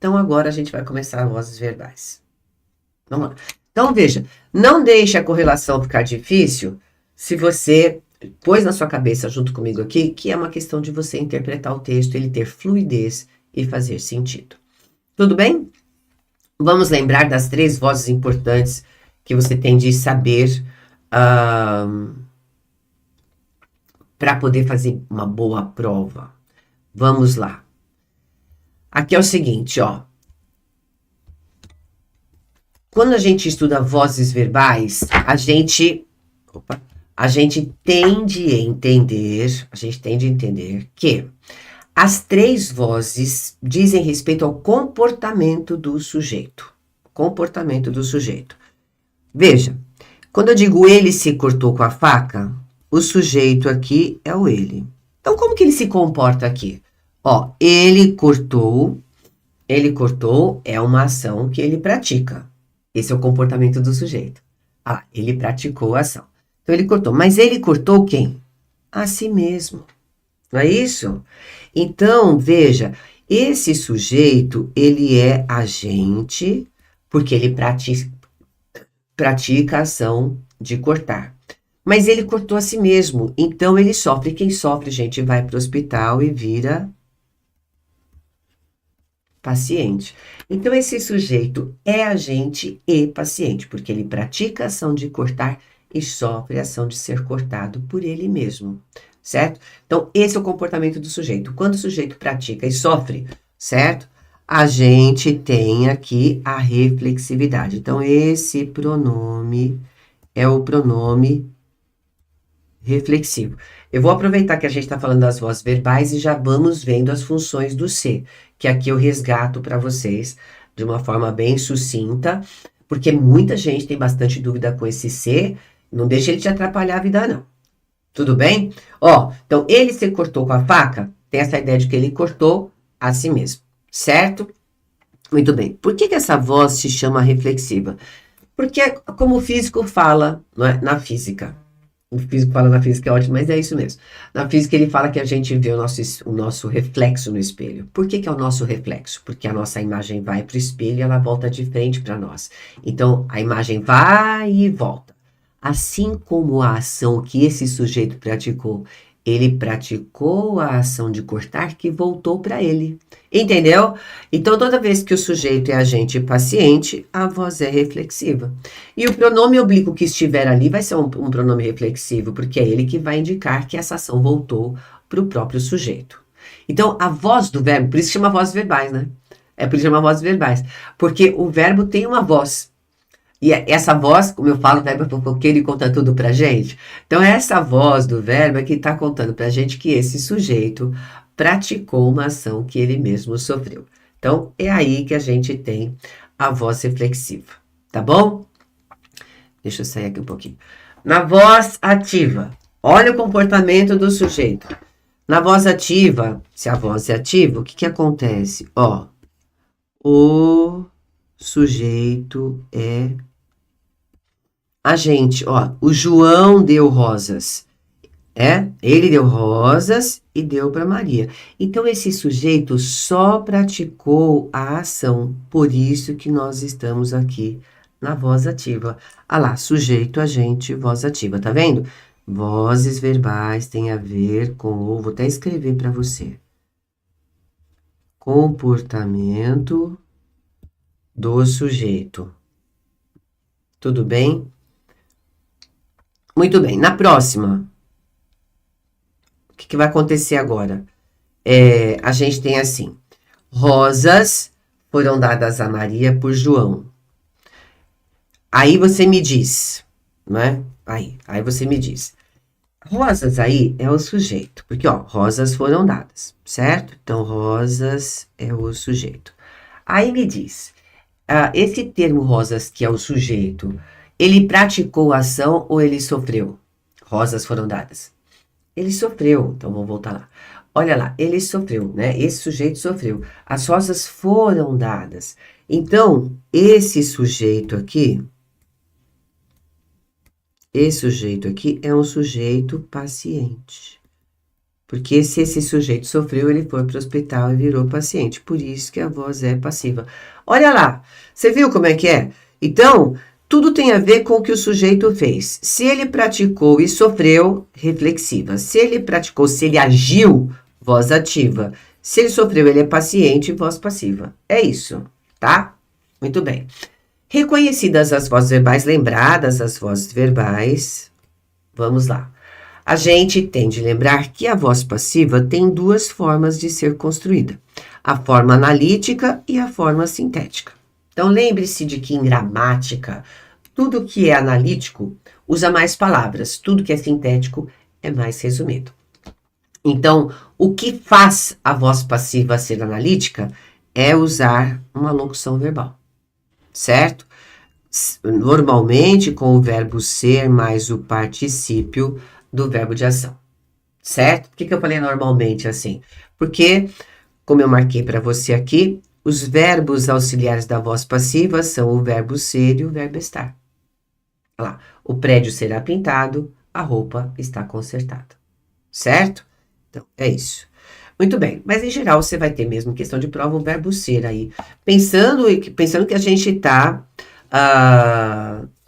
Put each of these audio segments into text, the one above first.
Então, agora a gente vai começar as vozes verbais. Vamos lá. Então, veja, não deixe a correlação ficar difícil se você pôs na sua cabeça, junto comigo aqui, que é uma questão de você interpretar o texto, ele ter fluidez e fazer sentido. Tudo bem? Vamos lembrar das 3 vozes importantes que você tem de saber para poder fazer uma boa prova. Vamos lá. Aqui é o seguinte, ó. Quando a gente estuda vozes verbais, a gente tende a entender que as 3 vozes dizem respeito ao comportamento do sujeito. Comportamento do sujeito. Veja, quando eu digo ele se cortou com a faca, o sujeito aqui é o ele. Então, como que ele se comporta aqui? Ó, ele cortou é uma ação que ele pratica. Esse é o comportamento do sujeito. Ah, ele praticou a ação. Então, ele cortou. Mas ele cortou quem? A si mesmo. Não é isso? Então, veja, esse sujeito, ele é agente, porque ele pratica a ação de cortar. Mas ele cortou a si mesmo, então ele sofre. Quem sofre, gente, vai para o hospital e vira paciente. Então, esse sujeito é agente e paciente, porque ele pratica a ação de cortar e sofre a ação de ser cortado por ele mesmo, certo? Então, esse é o comportamento do sujeito. Quando o sujeito pratica e sofre, certo? A gente tem aqui a reflexividade. Então, esse pronome é o pronome reflexivo. Eu vou aproveitar que a gente está falando das vozes verbais e já vamos vendo as funções do ser, que aqui eu resgato para vocês de uma forma bem sucinta, porque muita gente tem bastante dúvida com esse ser, não deixa ele te atrapalhar a vida não. Tudo bem? Ó, então ele se cortou com a faca, tem essa ideia de que ele cortou a si mesmo, certo? Muito bem. Por que essa voz se chama reflexiva? Porque como o físico fala, não é? Na física. O físico fala na física, é ótimo, mas é isso mesmo. Na física ele fala que a gente vê o nosso reflexo no espelho. Por que é o nosso reflexo? Porque a nossa imagem vai para o espelho e ela volta de frente para nós. Então, a imagem vai e volta. Assim como a ação que esse sujeito praticou, ele praticou a ação de cortar que voltou para ele. Entendeu? Então, toda vez que o sujeito é agente paciente, a voz é reflexiva. E o pronome oblíquo que estiver ali vai ser um pronome reflexivo, porque é ele que vai indicar que essa ação voltou para o próprio sujeito. Então, a voz do verbo, por isso chama vozes verbais, né? É por isso chama vozes verbais. Porque o verbo tem uma voz. E essa voz, como eu falo, o verbo é fofoqueiro e conta tudo pra gente. Então, essa voz do verbo é que está contando pra gente que esse sujeito praticou uma ação que ele mesmo sofreu. Então, é aí que a gente tem a voz reflexiva, tá bom? Deixa eu sair aqui um pouquinho. Na voz ativa, olha o comportamento do sujeito. Na voz ativa, se a voz é ativa, o que acontece? Ó, o sujeito é agente. Ó, o João deu rosas. Ele deu rosas e deu para Maria. Então, esse sujeito só praticou a ação. Por isso que nós estamos aqui na voz ativa. Ah lá, sujeito, agente, voz ativa. Tá vendo? Vozes verbais têm a ver com... Vou até escrever para você. Comportamento do sujeito. Tudo bem? Muito bem. Na próxima... O que vai acontecer agora? A gente tem assim, rosas foram dadas a Maria por João. Aí você me diz, né? Aí você me diz. Rosas aí é o sujeito, porque ó, rosas foram dadas, certo? Então, rosas é o sujeito. Aí me diz, esse termo rosas, que é o sujeito, ele praticou a ação ou ele sofreu? Rosas foram dadas. Ele sofreu, então vamos voltar lá. Olha lá, ele sofreu, né? Esse sujeito sofreu. As rosas foram dadas. Então, esse sujeito aqui é um sujeito paciente. Porque se esse sujeito sofreu, ele foi para o hospital e virou paciente. Por isso que a voz é passiva. Olha lá, você viu como é que é? Então, tudo tem a ver com o que o sujeito fez. Se ele praticou e sofreu, reflexiva. Se ele praticou, se ele agiu, voz ativa. Se ele sofreu, ele é paciente, voz passiva. É isso, tá? Muito bem. Reconhecidas as vozes verbais, lembradas as vozes verbais, vamos lá. A gente tem de lembrar que a voz passiva tem duas formas de ser construída: a forma analítica e a forma sintética. Então, lembre-se de que em gramática, tudo que é analítico usa mais palavras, tudo que é sintético é mais resumido. Então, o que faz a voz passiva ser analítica é usar uma locução verbal, certo? Normalmente com o verbo ser mais o particípio do verbo de ação, certo? Por que eu falei normalmente assim? Porque, como eu marquei para você aqui, os verbos auxiliares da voz passiva são o verbo ser e o verbo estar. Olha lá, o prédio será pintado, a roupa está consertada, certo? Então, é isso. Muito bem, mas em geral você vai ter mesmo questão de prova o verbo ser aí. Pensando que a gente está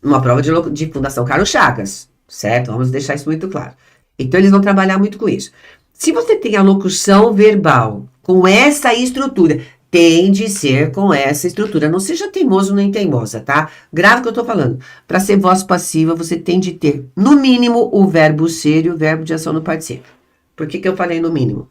numa prova de Fundação Carlos Chagas, certo? Vamos deixar isso muito claro. Então, eles vão trabalhar muito com isso. Se você tem a locução verbal com essa estrutura, tem de ser com essa estrutura. Não seja teimoso nem teimosa, tá? Grave o que eu tô falando. Para ser voz passiva, você tem de ter, no mínimo, o verbo ser e o verbo de ação no particípio. Por que eu falei no mínimo?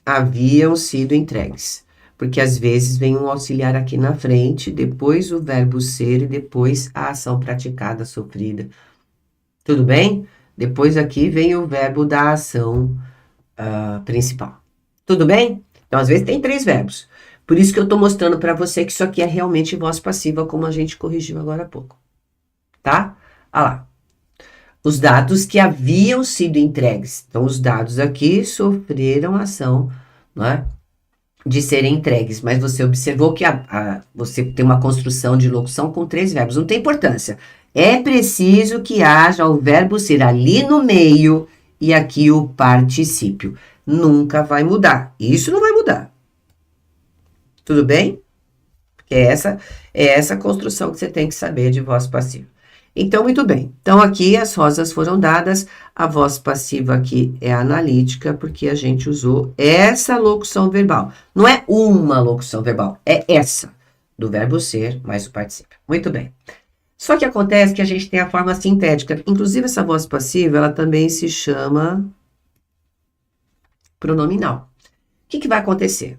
Haviam sido entregues. Porque às vezes vem um auxiliar aqui na frente, depois o verbo ser e depois a ação praticada, sofrida. Tudo bem? Depois aqui vem o verbo da ação principal. Tudo bem? Então, às vezes tem 3 verbos. Por isso que eu estou mostrando para você que isso aqui é realmente voz passiva, como a gente corrigiu agora há pouco. Tá? Olha lá. Os dados que haviam sido entregues. Então, os dados aqui sofreram ação, não é? De serem entregues, mas você observou que você tem uma construção de locução com 3 verbos, não tem importância. É preciso que haja o verbo ser ali no meio e aqui o particípio. Nunca vai mudar. Isso não vai mudar. Tudo bem? Porque é essa construção que você tem que saber de voz passiva. Então, muito bem. Então, aqui as rosas foram dadas. A voz passiva aqui é analítica, porque a gente usou essa locução verbal. Não é uma locução verbal, é essa, do verbo ser mais o particípio. Muito bem. Só que acontece que a gente tem a forma sintética. Inclusive, essa voz passiva, ela também se chama pronominal. O que vai acontecer?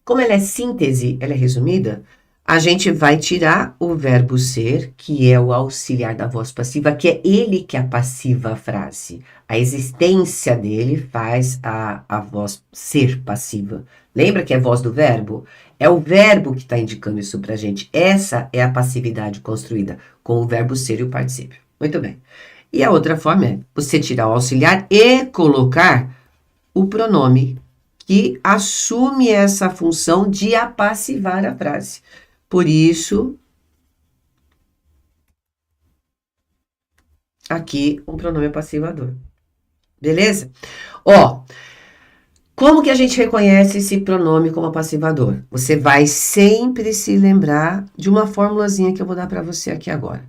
Como ela é síntese, ela é resumida, a gente vai tirar o verbo ser, que é o auxiliar da voz passiva, que é ele que apassiva a frase. A existência dele faz a voz ser passiva. Lembra que é voz do verbo? É o verbo que está indicando isso pra gente. Essa é a passividade construída com o verbo ser e o particípio. Muito bem. E a outra forma é você tirar o auxiliar e colocar o pronome que assume essa função de apassivar a frase. Por isso, aqui um pronome apassivador. Beleza? Como que a gente reconhece esse pronome como apassivador? Você vai sempre se lembrar de uma formulazinha que eu vou dar para você aqui agora.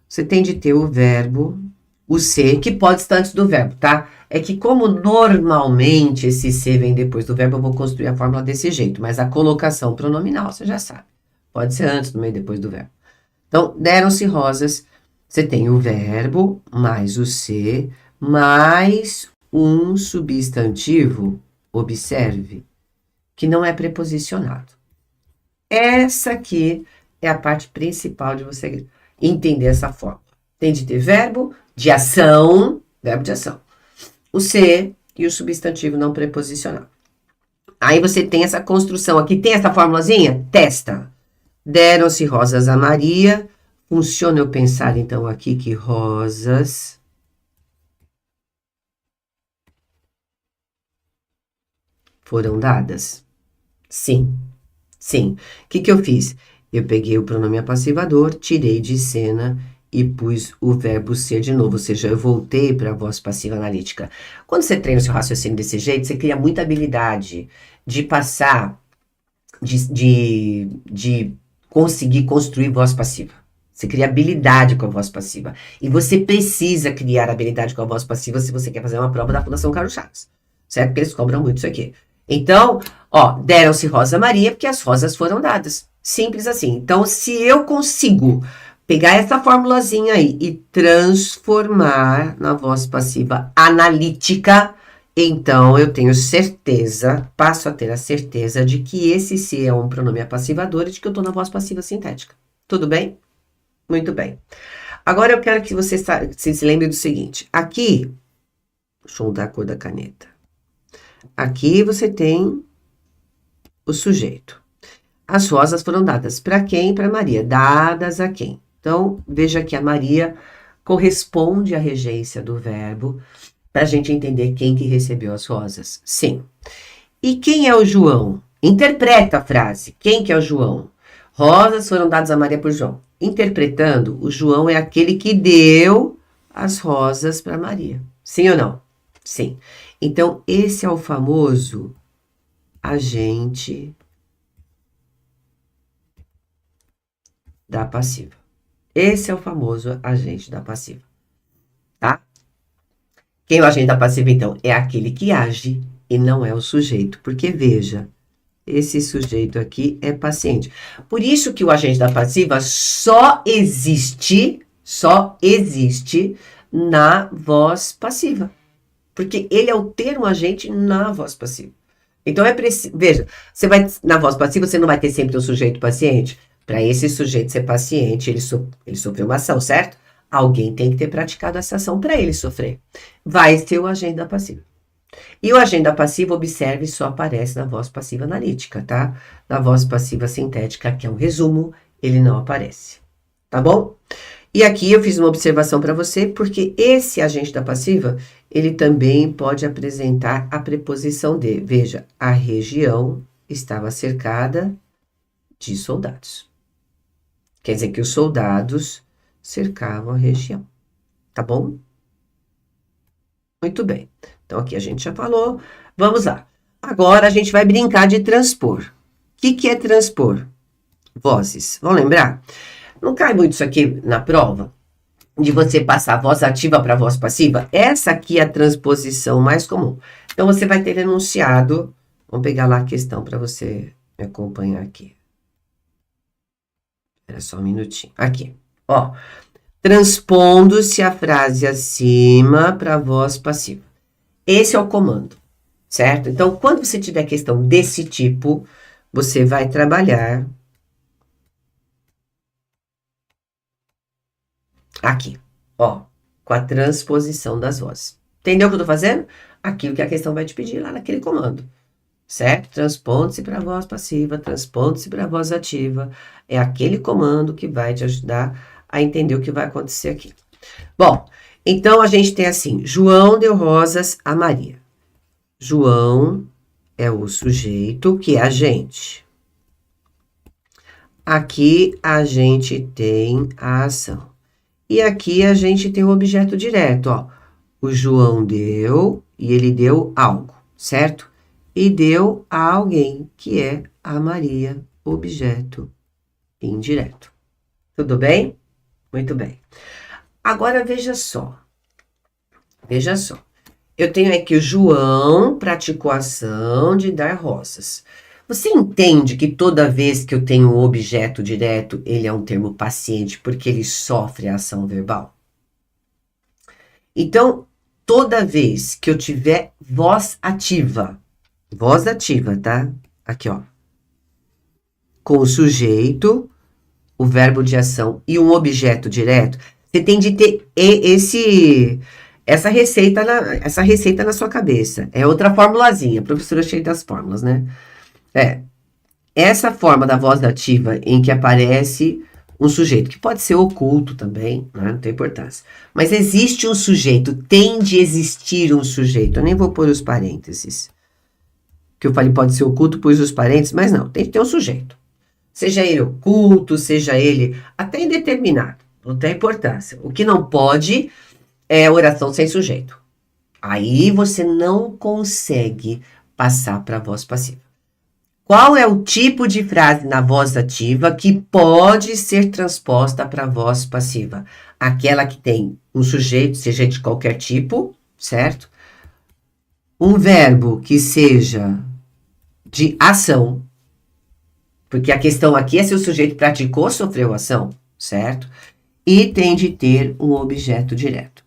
Você tem de ter o verbo, o ser, que pode estar antes do verbo, tá? É que como normalmente esse ser vem depois do verbo, eu vou construir a fórmula desse jeito. Mas a colocação pronominal, você já sabe. Pode ser antes, no meio, depois do verbo. Então, deram-se rosas. Você tem o verbo, mais o ser, mais um substantivo, observe, que não é preposicionado. Essa aqui é a parte principal de você entender essa forma. Tem de ter verbo de ação, verbo de ação, o ser e o substantivo não preposicionado. Aí você tem essa construção aqui, tem essa formulazinha? Testa. Deram-se rosas a Maria. Funciona eu pensar, então, aqui que rosas foram dadas? Sim, sim. O que eu fiz? Eu peguei o pronome apassivador, tirei de cena e pus o verbo ser de novo, ou seja, eu voltei para a voz passiva analítica. Quando você treina o seu raciocínio desse jeito, você cria muita habilidade de passar, de conseguir construir voz passiva. Você cria habilidade com a voz passiva. E você precisa criar habilidade com a voz passiva se você quer fazer uma prova da Fundação Carlos Chagas. Certo? Porque eles cobram muito isso aqui. Então, ó, deram-se Rosa Maria porque as rosas foram dadas. Simples assim. Então, se eu consigo pegar essa formulazinha aí e transformar na voz passiva analítica, então eu tenho certeza, passo a ter a certeza de que esse se é um pronome apassivador e de que eu estou na voz passiva sintética. Tudo bem? Muito bem. Agora eu quero que você se lembre do seguinte. Aqui, deixa eu mudar a cor da caneta. Aqui você tem o sujeito. As rosas foram dadas para quem? Para Maria. Dadas a quem? Então, veja que a Maria corresponde à regência do verbo para a gente entender quem que recebeu as rosas. Sim. E quem é o João? Interpreta a frase. Quem que é o João? Rosas foram dadas a Maria por João. Interpretando, o João é aquele que deu as rosas para Maria. Sim ou não? Sim. Então, esse é o famoso agente da passiva. Esse é o famoso agente da passiva. Tá? Quem é o agente da passiva, então? É aquele que age e não é o sujeito. Porque, veja, esse sujeito aqui é paciente. Por isso que o agente da passiva só existe na voz passiva. Porque ele é o termo agente na voz passiva. Então é preciso. Veja, você vai. Na voz passiva, você não vai ter sempre um sujeito paciente. Para esse sujeito ser paciente, ele sofreu uma ação, certo? Alguém tem que ter praticado essa ação para ele sofrer. Vai ser o agente da passiva. E o agente da passiva, observe, só aparece na voz passiva analítica, tá? Na voz passiva sintética, que é um resumo, ele não aparece. Tá bom? E aqui eu fiz uma observação para você, porque esse agente da passiva, ele também pode apresentar a preposição de. Veja, a região estava cercada de soldados. Quer dizer que os soldados cercavam a região. Tá bom? Muito bem. Então, aqui a gente já falou. Vamos lá. Agora a gente vai brincar de transpor. O que é transpor? Vozes. Vão lembrar? Não cai muito isso aqui na prova? De você passar a voz ativa para a voz passiva? Essa aqui é a transposição mais comum. Então, você vai ter enunciado. Vamos pegar lá a questão para você me acompanhar aqui. Espera só um minutinho. Aqui, ó. Transpondo-se a frase acima para a voz passiva. Esse é o comando, certo? Então, quando você tiver questão desse tipo, você vai trabalhar aqui, ó, com a transposição das vozes. Entendeu o que eu tô fazendo? Aquilo que a questão vai te pedir lá naquele comando, certo? Transponde-se para a voz passiva, transponde-se para a voz ativa. É aquele comando que vai te ajudar a entender o que vai acontecer aqui. Bom, então a gente tem assim, João deu rosas a Maria. João é o sujeito que é a gente. Aqui a gente tem a ação. E aqui a gente tem o objeto direto, ó. O João deu e ele deu algo, certo? E deu a alguém, que é a Maria, objeto indireto. Tudo bem? Muito bem. Agora, veja só. Veja só. Eu tenho aqui o João praticou a ação de dar rosas. Você entende que toda vez que eu tenho um objeto direto, ele é um termo paciente porque ele sofre a ação verbal? Então, toda vez que eu tiver voz ativa, tá? Aqui, ó. Com o sujeito, o verbo de ação e um objeto direto, você tem de ter essa receita na sua cabeça. É outra formulazinha, professora cheia das fórmulas, né? Essa forma da voz ativa em que aparece um sujeito, que pode ser oculto também, né? Não tem importância. Mas existe um sujeito, tem de existir um sujeito. Eu nem vou pôr os parênteses. Que eu falei pode ser oculto, pus os parênteses, mas não, tem que ter um sujeito. Seja ele oculto, seja ele até indeterminado. não tem importância. O que não pode é oração sem sujeito. Aí você não consegue passar para a voz passiva. Qual é o tipo de frase na voz ativa que pode ser transposta para a voz passiva? Aquela que tem um sujeito, seja de qualquer tipo, certo? Um verbo que seja de ação, porque a questão aqui é se o sujeito praticou ou sofreu ação, certo? E tem de ter um objeto direto.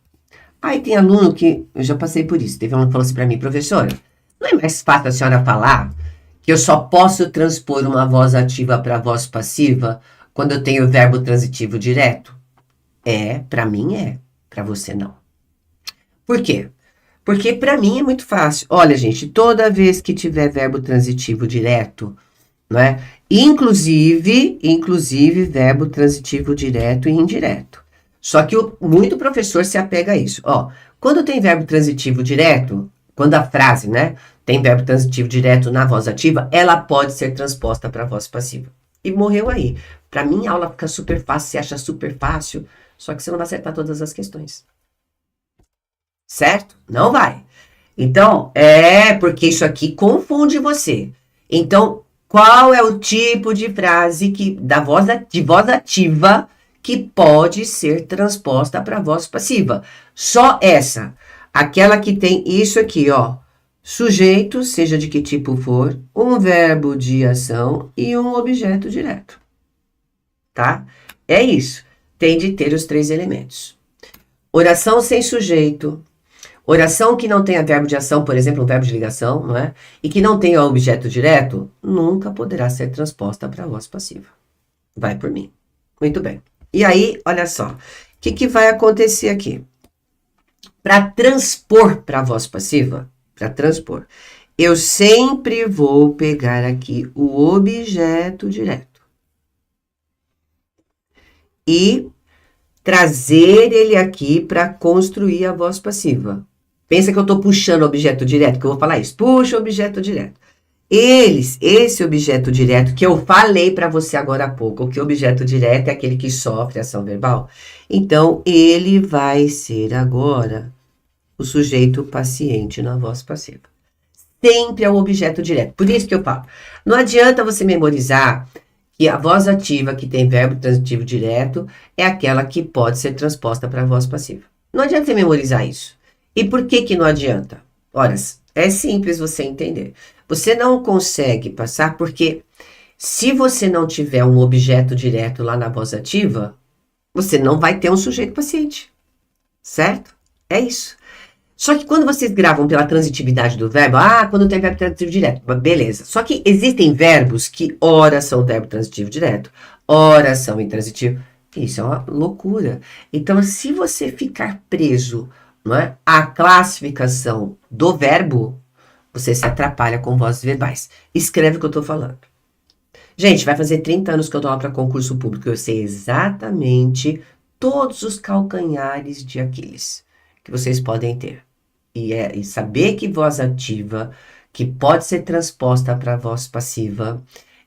Aí tem aluno que, eu já passei por isso, teve um aluno que falou assim para mim, professora, não é mais fácil a senhora falar que eu só posso transpor uma voz ativa para voz passiva quando eu tenho o verbo transitivo direto? Para mim para você não. Por quê? Porque para mim é muito fácil. Olha, gente, toda vez que tiver verbo transitivo direto, né? Inclusive verbo transitivo direto e indireto. Só que muito professor se apega a isso. Ó, quando tem verbo transitivo direto, quando a frase, né, tem verbo transitivo direto na voz ativa, ela pode ser transposta para a voz passiva. E morreu aí. Para mim, a aula fica super fácil, você acha super fácil, só que você não vai acertar todas as questões. Certo? Não vai. Então, porque isso aqui confunde você. Então, qual é o tipo de frase de voz ativa que pode ser transposta para voz passiva? Só essa. Aquela que tem isso aqui, ó. Sujeito, seja de que tipo for, um verbo de ação e um objeto direto. Tá? É isso. Tem de ter os 3 elementos. Oração sem sujeito. Oração que não tenha verbo de ação, por exemplo, um verbo de ligação, não é? E que não tenha objeto direto, nunca poderá ser transposta para a voz passiva. Vai por mim. Muito bem. E aí, olha só. O que vai acontecer aqui? Para transpor para a voz passiva, eu sempre vou pegar aqui o objeto direto. E trazer ele aqui para construir a voz passiva. Pensa que eu estou puxando o objeto direto, que eu vou falar isso. Puxa o objeto direto. Esse objeto direto que eu falei para você agora há pouco, que o objeto direto é aquele que sofre ação verbal. Então, ele vai ser agora o sujeito paciente na voz passiva. Sempre é o objeto direto. Por isso que eu falo. Não adianta você memorizar que a voz ativa que tem verbo transitivo direto é aquela que pode ser transposta para a voz passiva. Não adianta você memorizar isso. E por que não adianta? Ora, é simples você entender. Você não consegue passar porque se você não tiver um objeto direto lá na voz ativa, você não vai ter um sujeito paciente. Certo? É isso. Só que quando vocês gravam pela transitividade do verbo, quando tem verbo transitivo direto, beleza. Só que existem verbos que ora são verbo transitivo direto, ora são intransitivo. Isso é uma loucura. Então, se você ficar preso, não é, à classificação do verbo, você se atrapalha com vozes verbais. Escreve o que eu estou falando. Gente, vai fazer 30 anos que eu dou aula para concurso público. Eu sei exatamente todos os calcanhares de Aquiles que vocês podem ter. E saber que voz ativa, que pode ser transposta para voz passiva,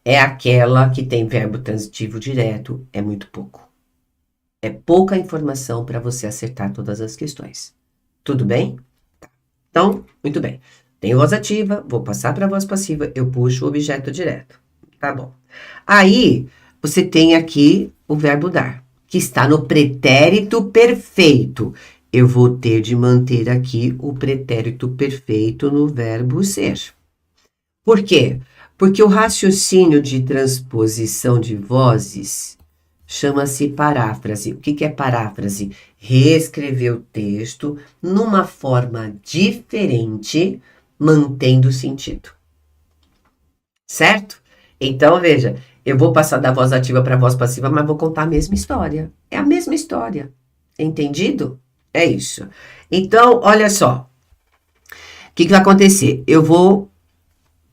é aquela que tem verbo transitivo direto, é muito pouco. É pouca informação para você acertar todas as questões. Tudo bem? Então, muito bem. Tenho voz ativa, vou passar para voz passiva, eu puxo o objeto direto. Tá bom. Aí, você tem aqui o verbo dar, que está no pretérito perfeito. Eu vou ter de manter aqui o pretérito perfeito no verbo ser. Por quê? Porque o raciocínio de transposição de vozes chama-se paráfrase. O que é paráfrase? Reescrever o texto numa forma diferente, mantendo o sentido. Certo? Então, veja, eu vou passar da voz ativa para a voz passiva, mas vou contar a mesma história. É a mesma história. Entendido? É isso. Então, olha só. O que vai acontecer? Eu vou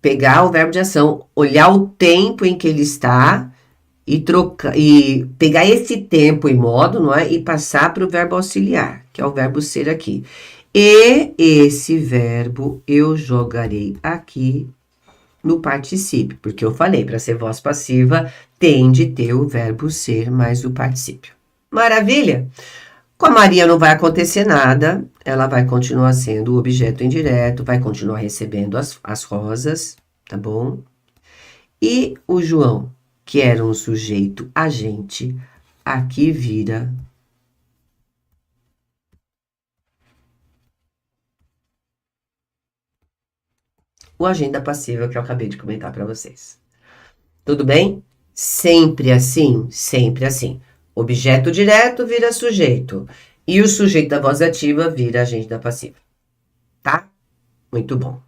pegar o verbo de ação, olhar o tempo em que ele está e pegar esse tempo e modo, não é? E passar para o verbo auxiliar, que é o verbo ser aqui. E esse verbo eu jogarei aqui no particípio, porque eu falei, para ser voz passiva, tem de ter o verbo ser mais o particípio. Maravilha? Com a Maria não vai acontecer nada, ela vai continuar sendo o objeto indireto, vai continuar recebendo as rosas, tá bom? E o João, que era um sujeito agente, aqui vira o agenda passiva que eu acabei de comentar para vocês. Tudo bem? Sempre assim, sempre assim. Objeto direto vira sujeito. E o sujeito da voz ativa vira agente da passiva. Tá? Muito bom.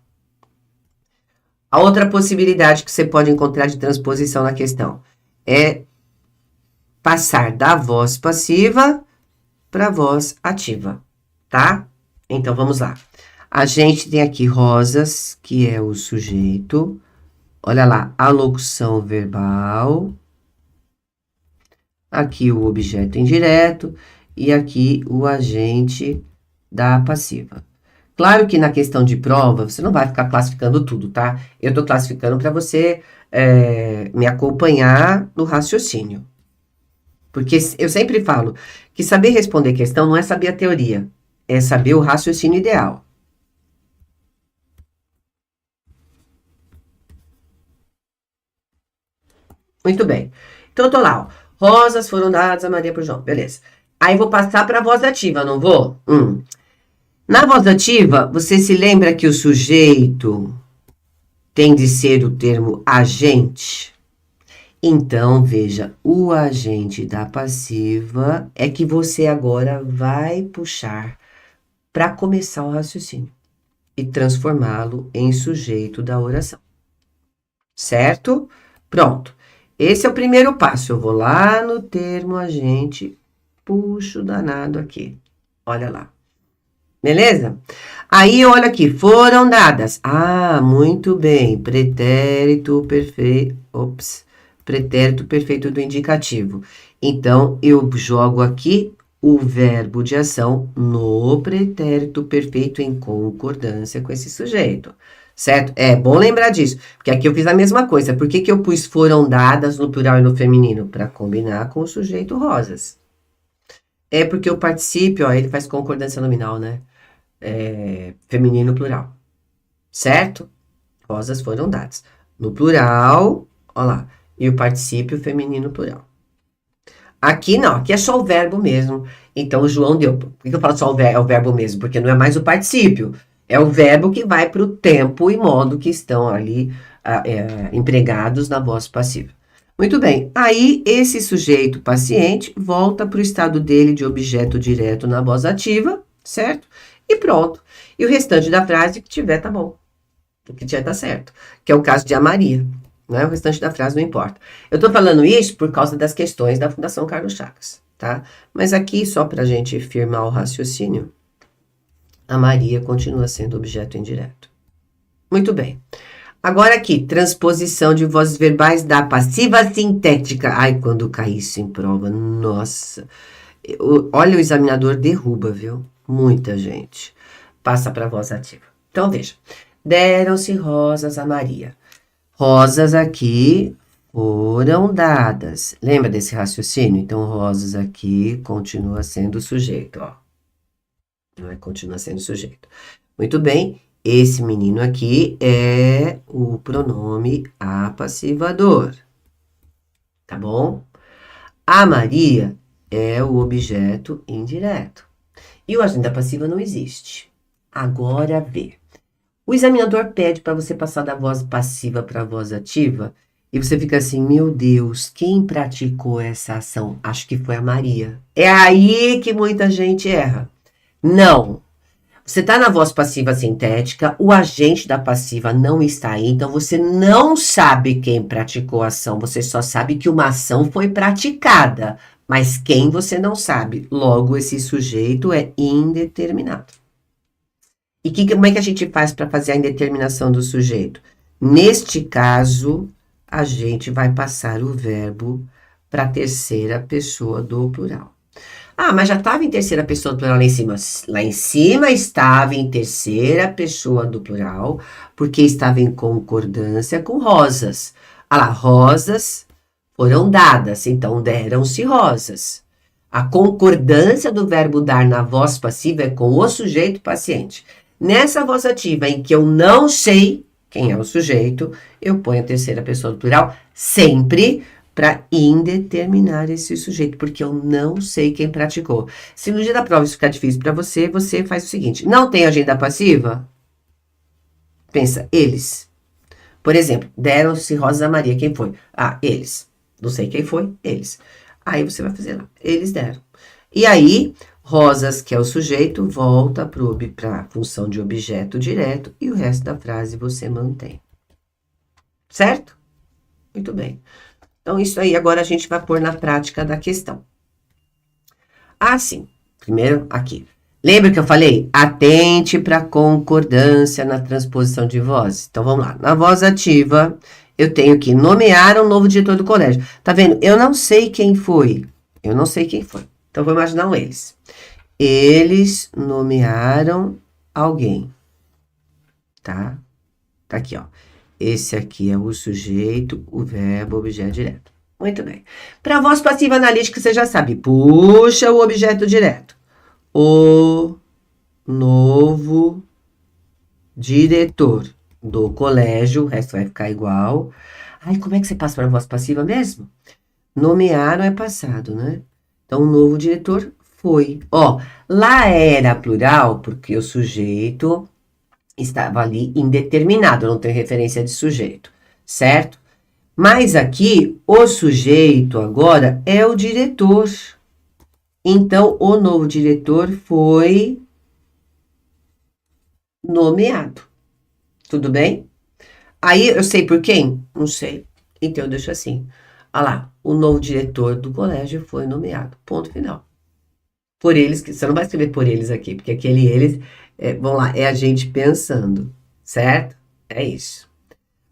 A outra possibilidade que você pode encontrar de transposição na questão é passar da voz passiva para a voz ativa, tá? Então vamos lá. A gente tem aqui rosas, que é o sujeito. Olha lá, a locução verbal. Aqui o objeto indireto e aqui o agente da passiva. Claro que na questão de prova, você não vai ficar classificando tudo, tá? Eu estou classificando para você me acompanhar no raciocínio. Porque eu sempre falo que saber responder questão não é saber a teoria, é saber o raciocínio ideal. Muito bem. Então, eu tô lá, ó. Rosas foram dadas a Maria por João. Beleza. Aí, vou passar para a voz ativa, não vou? Na voz ativa, você se lembra que o sujeito tem de ser o termo agente? Então, veja, o agente da passiva é que você agora vai puxar para começar o raciocínio e transformá-lo em sujeito da oração. Certo? Pronto. Esse é o primeiro passo. Eu vou lá no termo agente, puxo o danado aqui. Olha lá. Beleza? Aí, olha aqui, foram dadas. Ah, muito bem. Pretérito perfeito. Ops. Pretérito perfeito do indicativo. Então, eu jogo aqui o verbo de ação no pretérito perfeito em concordância com esse sujeito. Certo? É bom lembrar disso, porque aqui eu fiz a mesma coisa. Por que eu pus foram dadas no plural e no feminino? Para combinar com o sujeito rosas. É porque o particípio, ó, ele faz concordância nominal, né? Feminino plural. Certo? Rosas foram dadas. No plural, ó lá. E o particípio feminino plural. Aqui não, aqui é só o verbo mesmo. Então, o João deu. Por que eu falo só o verbo mesmo? Porque não é mais o particípio. É o verbo que vai para o tempo e modo que estão ali empregados na voz passiva. Muito bem. Aí, esse sujeito paciente volta para o estado dele de objeto direto na voz ativa, certo? E pronto. E o restante da frase que tiver tá bom. O que tiver tá certo. Que é o caso de a Maria. Né? O restante da frase não importa. Eu tô falando isso por causa das questões da Fundação Carlos Chagas, tá? Mas aqui, só pra gente firmar o raciocínio, a Maria continua sendo objeto indireto. Muito bem. Agora aqui, transposição de vozes verbais da passiva sintética. Ai, quando cair isso em prova, nossa. Olha, o examinador derruba, viu? Muita gente. Passa para a voz ativa. Então, veja. Deram-se rosas a Maria. Rosas aqui foram dadas. Lembra desse raciocínio? Então, rosas aqui continua sendo sujeito, ó. Continua sendo sujeito. Muito bem. Esse menino aqui é o pronome apassivador. Tá bom? A Maria é o objeto indireto. E o agente da passiva não existe. Agora vê. O examinador pede para você passar da voz passiva para a voz ativa e você fica assim, meu Deus, quem praticou essa ação? Acho que foi a Maria. É aí que muita gente erra. Não. Você está na voz passiva sintética, o agente da passiva não está aí, então você não sabe quem praticou a ação, você só sabe que uma ação foi praticada, mas quem você não sabe. Logo, esse sujeito é indeterminado. E como é que a gente faz para fazer a indeterminação do sujeito? Neste caso, a gente vai passar o verbo para a terceira pessoa do plural. Ah, mas já estava em terceira pessoa do plural lá em cima. Lá em cima estava em terceira pessoa do plural, porque estava em concordância com rosas. Ah lá, rosas foram dadas, então deram-se rosas. A concordância do verbo dar na voz passiva é com o sujeito paciente. Nessa voz ativa em que eu não sei quem é o sujeito, eu ponho a terceira pessoa do plural sempre para indeterminar esse sujeito, porque eu não sei quem praticou. Se no dia da prova isso ficar difícil para você, você faz o seguinte: não tem agenda passiva? Pensa, eles. Por exemplo, deram-se Rosa Maria, quem foi? Ah, eles. Não sei quem foi, eles. Aí você vai fazer lá, eles deram. E aí, Rosas, que é o sujeito, volta para a função de objeto direto e o resto da frase você mantém. Certo? Muito bem. Então, isso aí agora a gente vai pôr na prática da questão. Ah, sim. Primeiro, aqui. Lembra que eu falei? Atente para a concordância na transposição de voz. Então, vamos lá. Na voz ativa, eu tenho que nomear um novo diretor do colégio. Tá vendo? Eu não sei quem foi. Eu não sei quem foi. Então, vou imaginar um eles. Eles nomearam alguém. Tá? Tá aqui, ó. Esse aqui é o sujeito, o verbo, o objeto direto. Muito bem. Para a voz passiva analítica, você já sabe. Puxa o objeto direto. O novo diretor do colégio, o resto vai ficar igual. Ai, como é que você passa para a voz passiva mesmo? Nomearam é passado, né? Então, o novo diretor foi. Ó, lá era plural, porque o sujeito estava ali indeterminado, não tem referência de sujeito, certo? Mas aqui, o sujeito agora é o diretor. Então, o novo diretor foi nomeado. Tudo bem? Aí, eu sei por quem? Não sei. Então, eu deixo assim. Olha lá, o novo diretor do colégio foi nomeado. Ponto final. Por eles, que você não vai escrever por eles aqui, porque aquele eles, vamos lá, é a gente pensando, certo? É isso.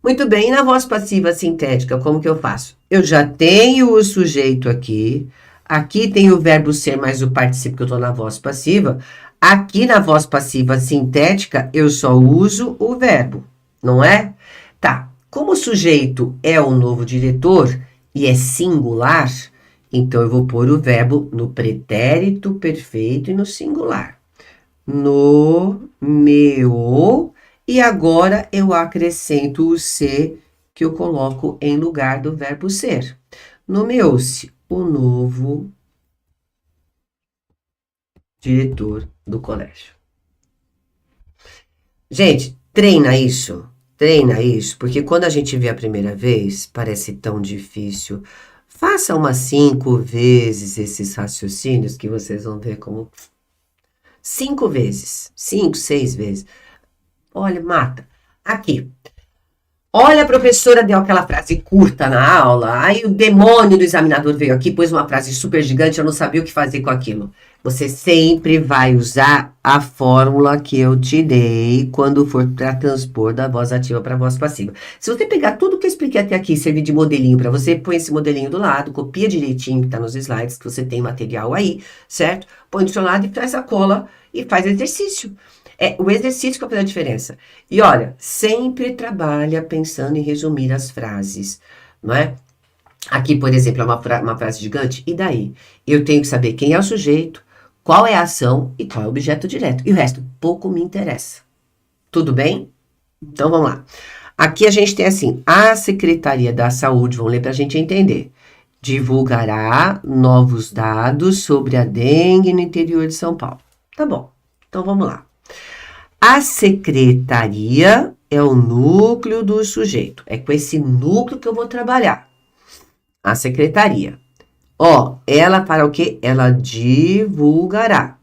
Muito bem, e na voz passiva sintética, como que eu faço? Eu já tenho o sujeito aqui, aqui tem o verbo ser mais o particípio que eu estou na voz passiva, aqui na voz passiva sintética, eu só uso o verbo, não é? Tá, como o sujeito é o novo diretor e é singular, então eu vou pôr o verbo no pretérito perfeito e no singular. Nomeou. E agora eu acrescento o ser que eu coloco em lugar do verbo ser. Nomeou-se o novo diretor do colégio. Gente, treina isso, porque quando a gente vê a primeira vez, parece tão difícil. Faça umas 5 vezes esses raciocínios que vocês vão ver como 5 vezes, 5, 6 vezes. Olha, mata. Aqui. Olha, a professora deu aquela frase curta na aula, aí o demônio do examinador veio aqui, pôs uma frase super gigante, eu não sabia o que fazer com aquilo. Você sempre vai usar a fórmula que eu te dei quando for para transpor da voz ativa para a voz passiva. Se você pegar tudo que eu expliquei até aqui e servir de modelinho para você, põe esse modelinho do lado, copia direitinho que está nos slides, que você tem material aí, certo? Põe do seu lado e traz a cola e faz exercício. É o exercício que vai fazer a diferença. E olha, sempre trabalha pensando em resumir as frases, não é? Aqui, por exemplo, é uma frase gigante. E daí? Eu tenho que saber quem é o sujeito, qual é a ação e qual é o objeto direto. E o resto, pouco me interessa. Tudo bem? Então, vamos lá. Aqui a gente tem assim, a Secretaria da Saúde, vamos ler para a gente entender. Divulgará novos dados sobre a dengue no interior de São Paulo. Tá bom, então vamos lá. A secretaria é o núcleo do sujeito. É com esse núcleo que eu vou trabalhar. A secretaria. Ó, ela para o quê? Ela divulgará.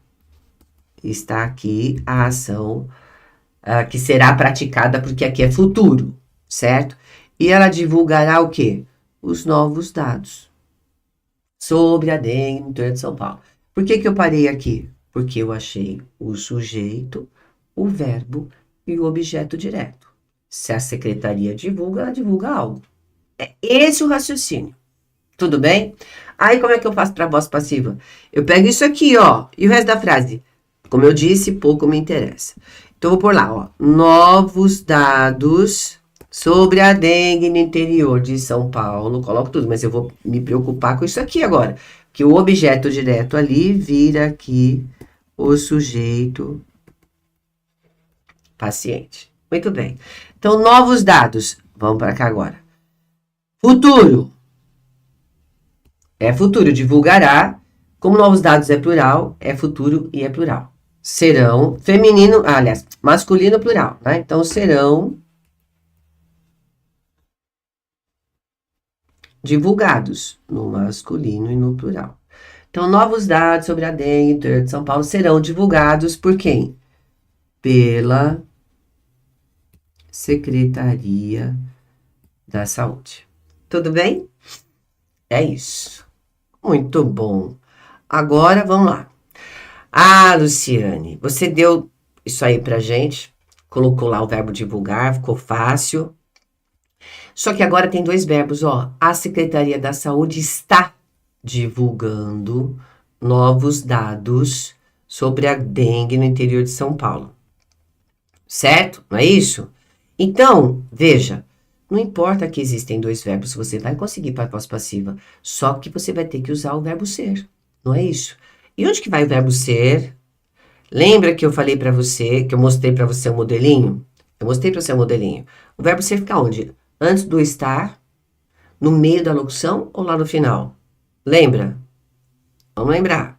Está aqui a ação que será praticada, porque aqui é futuro, certo? E ela divulgará o quê? Os novos dados sobre a dengue no interior de São Paulo. Por que eu parei aqui? Porque eu achei o sujeito, o verbo e o objeto direto. Se a secretaria divulga, ela divulga algo. É esse o raciocínio. Tudo bem? Aí, como é que eu faço para a voz passiva? Eu pego isso aqui, ó, e o resto da frase. Como eu disse, pouco me interessa. Então, eu vou pôr lá, ó, novos dados sobre a dengue no interior de São Paulo. Coloco tudo, mas eu vou me preocupar com isso aqui agora. que o objeto direto ali vira aqui o sujeito paciente. Muito bem. Então, novos dados. Vamos para cá agora. Futuro. É futuro, divulgará. Como novos dados é plural, é futuro e é plural. Serão feminino, aliás, masculino plural, né? Então, serão divulgados no masculino e no plural. Então, novos dados sobre a dengue no interior de São Paulo serão divulgados por quem? Pela Secretaria da Saúde. Tudo bem? É isso. Muito bom. Agora, vamos lá. Ah, Luciane, você deu isso aí pra gente, colocou lá o verbo divulgar, ficou fácil. Só que agora tem dois verbos, ó. A Secretaria da Saúde está divulgando novos dados sobre a dengue no interior de São Paulo. Certo? Não é isso? Então, veja, não importa que existem dois verbos, você vai conseguir para a voz passiva, só que você vai ter que usar o verbo ser. Não é isso? E onde que vai o verbo ser? Lembra que eu falei para você, que eu mostrei para você o modelinho? Eu mostrei para você o modelinho. O verbo ser fica onde? Antes do estar, no meio da locução ou lá no final? Lembra? Vamos lembrar.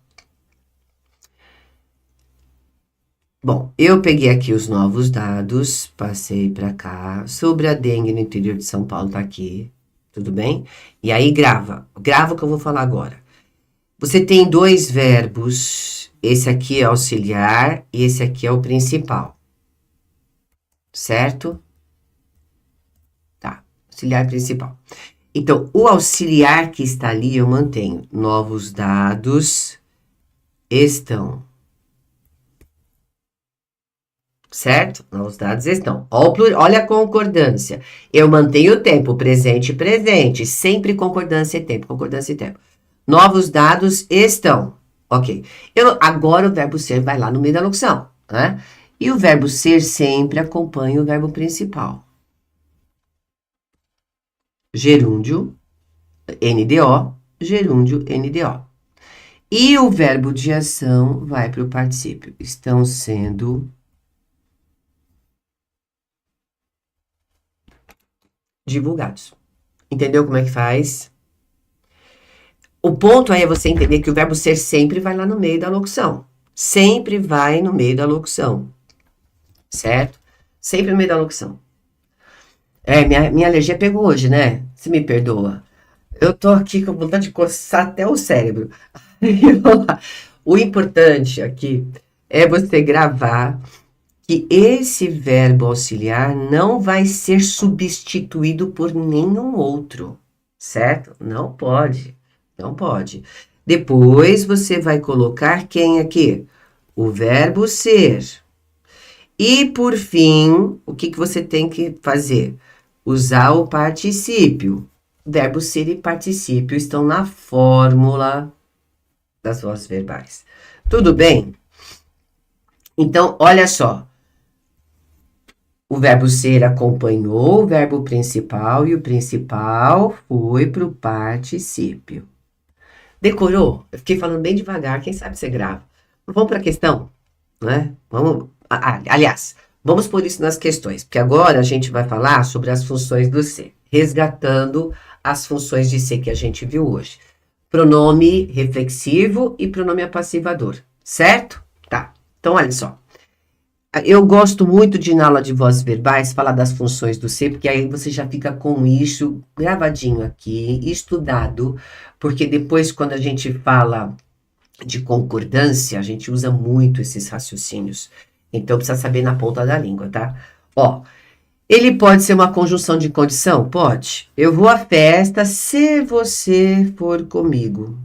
Bom, eu peguei aqui os novos dados, passei para cá, sobre a dengue no interior de São Paulo, tá aqui, tudo bem? E aí grava o que eu vou falar agora. Você tem dois verbos, esse aqui é auxiliar e esse aqui é o principal, certo? Tá, auxiliar principal. Então, o auxiliar que está ali eu mantenho. Novos dados estão. Certo? Novos dados estão. Olha a concordância. Eu mantenho o tempo presente, presente. Sempre concordância e tempo, concordância e tempo. Novos dados estão. Ok. Agora o verbo ser vai lá no meio da locução, né? E o verbo ser sempre acompanha o verbo principal. Gerúndio, NDO, gerúndio, NDO. E o verbo de ação vai para o particípio. Estão sendo divulgados. Entendeu como é que faz? O ponto aí é você entender que o verbo ser sempre vai lá no meio da locução. Sempre vai no meio da locução. Certo? Sempre no meio da locução. Minha alergia pegou hoje, né? Você me perdoa. Eu tô aqui com vontade de coçar até o cérebro. O importante aqui é você gravar que esse verbo auxiliar não vai ser substituído por nenhum outro, certo? Não pode, não pode. Depois você vai colocar quem aqui? O verbo ser. E por fim, o que você tem que fazer? Usar o particípio. Verbo ser e particípio estão na fórmula das vozes verbais. Tudo bem? Então, olha só. O verbo ser acompanhou o verbo principal e o principal foi para o particípio. Decorou? Eu fiquei falando bem devagar, quem sabe você grava. Vamos para a questão, né? Aliás, vamos por isso nas questões, porque agora a gente vai falar sobre as funções do ser, resgatando as funções de ser que a gente viu hoje. Pronome reflexivo e pronome apassivador, certo? Tá, então olha só. Eu gosto muito de, na aula de vozes verbais, falar das funções do ser, porque aí você já fica com isso gravadinho aqui, estudado, porque depois, quando a gente fala de concordância, a gente usa muito esses raciocínios. Então, precisa saber na ponta da língua, tá? Ó, ele pode ser uma conjunção de condição? Pode. Eu vou à festa se você for comigo.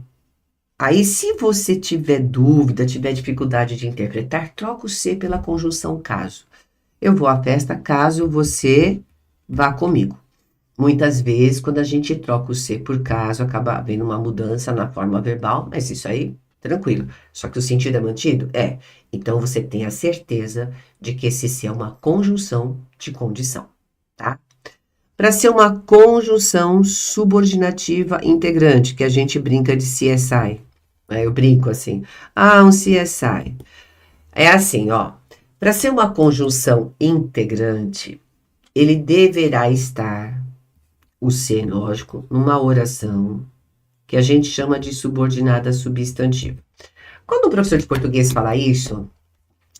Aí, se você tiver dúvida, tiver dificuldade de interpretar, troca o ser pela conjunção caso. Eu vou à festa caso você vá comigo. Muitas vezes, quando a gente troca o ser por caso, acaba havendo uma mudança na forma verbal, mas isso aí, tranquilo. Só que o sentido é mantido? É. Então, você tem a certeza de que esse ser é uma conjunção de condição, tá? Para ser uma conjunção subordinativa integrante, que a gente brinca de CSI. Eu brinco assim. Ah, um CSI. É assim, ó. Para ser uma conjunção integrante, ele deverá estar, o ser, lógico, numa oração que a gente chama de subordinada substantiva. Quando o professor de português fala isso,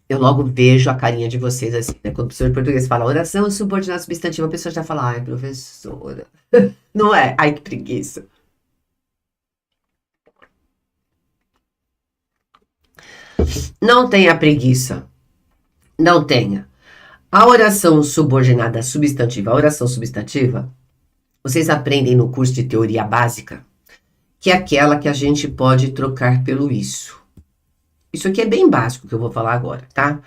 eu logo vejo a carinha de vocês assim, né? Quando o professor de português fala oração subordinada substantiva, a pessoa já fala, ai, professora. Não é? Ai, que preguiça. Não tenha preguiça. Não tenha. A oração subordinada substantiva, a oração substantiva, vocês aprendem no curso de teoria básica, que é aquela que a gente pode trocar pelo isso. Isso aqui é bem básico que eu vou falar agora, tá?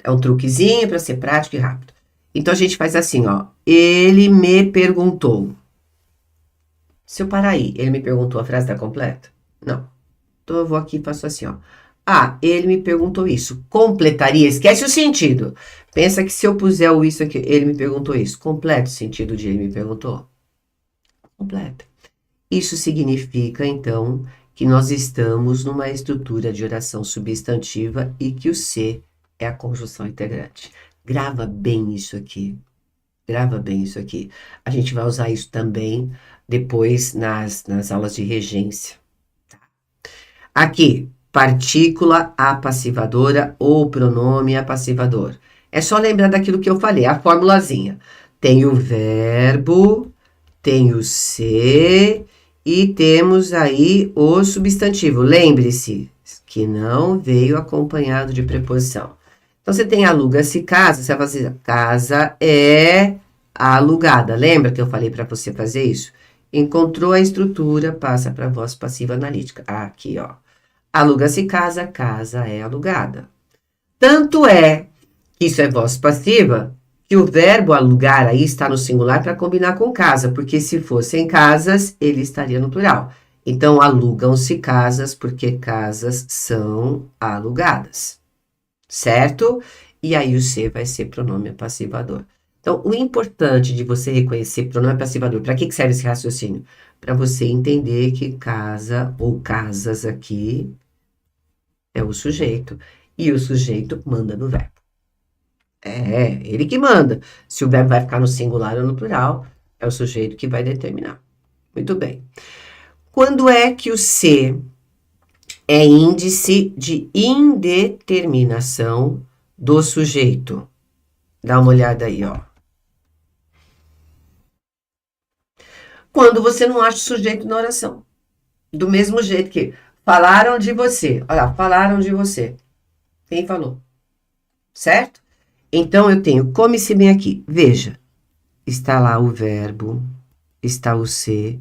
É um truquezinho para ser prático e rápido. Então a gente faz assim, ó. Ele me perguntou. Se eu parar aí, ele me perguntou, a frase tá completa? Não. Então eu vou aqui e faço assim, ó. Ah, ele me perguntou isso. Completaria? Esquece o sentido. Pensa que se eu puser o isso aqui, ele me perguntou isso. Completa o sentido de ele me perguntou? Completa. Isso significa, então, que nós estamos numa estrutura de oração substantiva e que o se é a conjunção integrante. Grava bem isso aqui. Grava bem isso aqui. A gente vai usar isso também depois nas aulas de regência. Aqui, partícula apassivadora ou pronome apassivador. É só lembrar daquilo que eu falei, a formulazinha. Tem o verbo, tem o se e temos aí o substantivo. Lembre-se que não veio acompanhado de preposição. Então, você tem aluga-se casa, você vai fazer casa é alugada. Lembra que eu falei para você fazer isso? Encontrou a estrutura, passa para a voz passiva analítica. Aqui, ó. Aluga-se casa, casa é alugada. Tanto é que isso é voz passiva, que o verbo alugar aí está no singular para combinar com casa, porque se fossem casas, ele estaria no plural. Então, alugam-se casas, porque casas são alugadas. Certo? E aí o se vai ser pronome passivador. Então, o importante de você reconhecer pronome passivador, para que serve esse raciocínio? Para você entender que casa ou casas aqui é o sujeito. E o sujeito manda no verbo. É, ele que manda. Se o verbo vai ficar no singular ou no plural, é o sujeito que vai determinar. Muito bem. Quando é que o se é índice de indeterminação do sujeito? Dá uma olhada aí, ó. Quando você não acha o sujeito na oração. Do mesmo jeito que falaram de você. Olha lá, falaram de você. Quem falou? Certo? Então, eu tenho come-se bem aqui. Veja, está lá o verbo, está o se,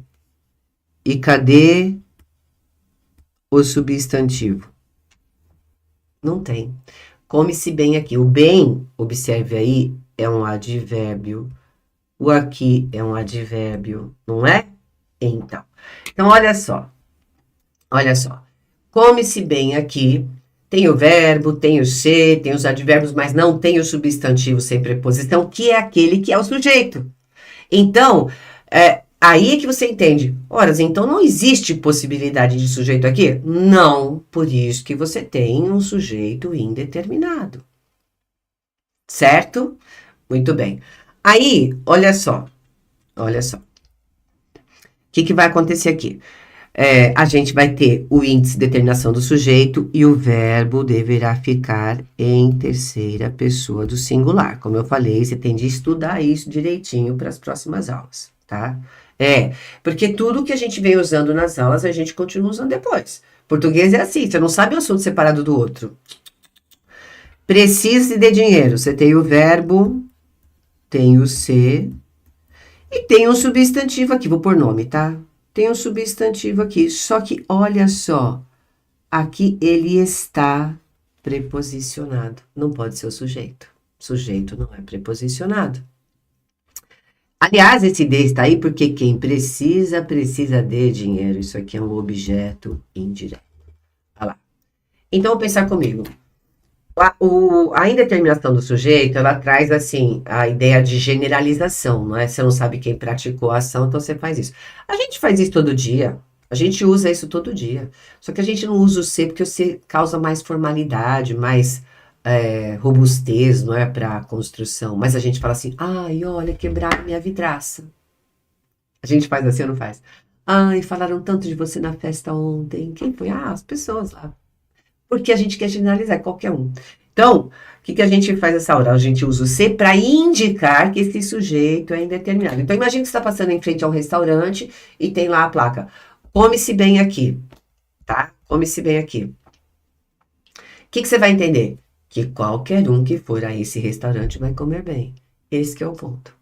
e cadê o substantivo? Não tem. Come-se bem aqui. O bem, observe aí, é um advérbio. O aqui é um advérbio, não é? Então, olha só. Olha só. Come-se bem aqui. Tem o verbo, tem o se, tem os advérbios, mas não tem o substantivo sem preposição, que é aquele que é o sujeito. Então, aí é que você entende. Ora, então não existe possibilidade de sujeito aqui? Não, por isso que você tem um sujeito indeterminado. Certo? Muito bem. Aí, olha só. Olha só. O que vai acontecer aqui? A gente vai ter o índice de determinação do sujeito e o verbo deverá ficar em terceira pessoa do singular. Como eu falei, você tem de estudar isso direitinho para as próximas aulas, tá? Porque tudo que a gente vem usando nas aulas, a gente continua usando depois. Português é assim, você não sabe um assunto separado do outro. Precise de dinheiro. Você tem o verbo, tem o se e tem um substantivo aqui. Vou pôr nome, tá? Tem um substantivo aqui, só que olha só, aqui ele está preposicionado, não pode ser o sujeito. Sujeito não é preposicionado. Aliás, esse de está aí porque quem precisa, precisa de dinheiro. Isso aqui é um objeto indireto. Olha lá. Então, pensar comigo. A indeterminação do sujeito, ela traz, assim, a ideia de generalização, não é? Você não sabe quem praticou a ação, então você faz isso. A gente faz isso todo dia. A gente usa isso todo dia. Só que a gente não usa o ser porque o ser causa mais formalidade, mais robustez, não é? Para construção. Mas a gente fala assim, ai, olha, quebraram minha vidraça. A gente faz assim ou não faz? Ai, falaram tanto de você na festa ontem. Quem foi? Ah, as pessoas lá. Porque a gente quer generalizar qualquer um. Então, o que a gente faz nessa hora? A gente usa o ser para indicar que esse sujeito é indeterminado. Então, imagina que você está passando em frente a um restaurante e tem lá a placa. Come-se bem aqui, tá? Come-se bem aqui. O que você vai entender? Que qualquer um que for a esse restaurante vai comer bem. Esse que é o ponto.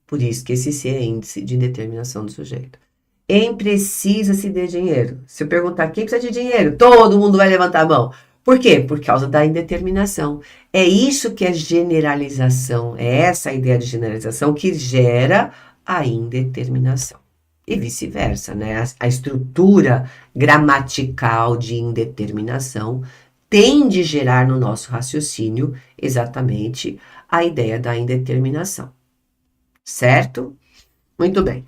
Por isso que esse ser é índice de indeterminação do sujeito. Quem precisa se dê dinheiro? Se eu perguntar quem precisa de dinheiro, todo mundo vai levantar a mão. Por quê? Por causa da indeterminação. É isso que é generalização. É essa a ideia de generalização que gera a indeterminação. E vice-versa, né? A estrutura gramatical de indeterminação tende a gerar no nosso raciocínio exatamente a ideia da indeterminação. Certo? Muito bem.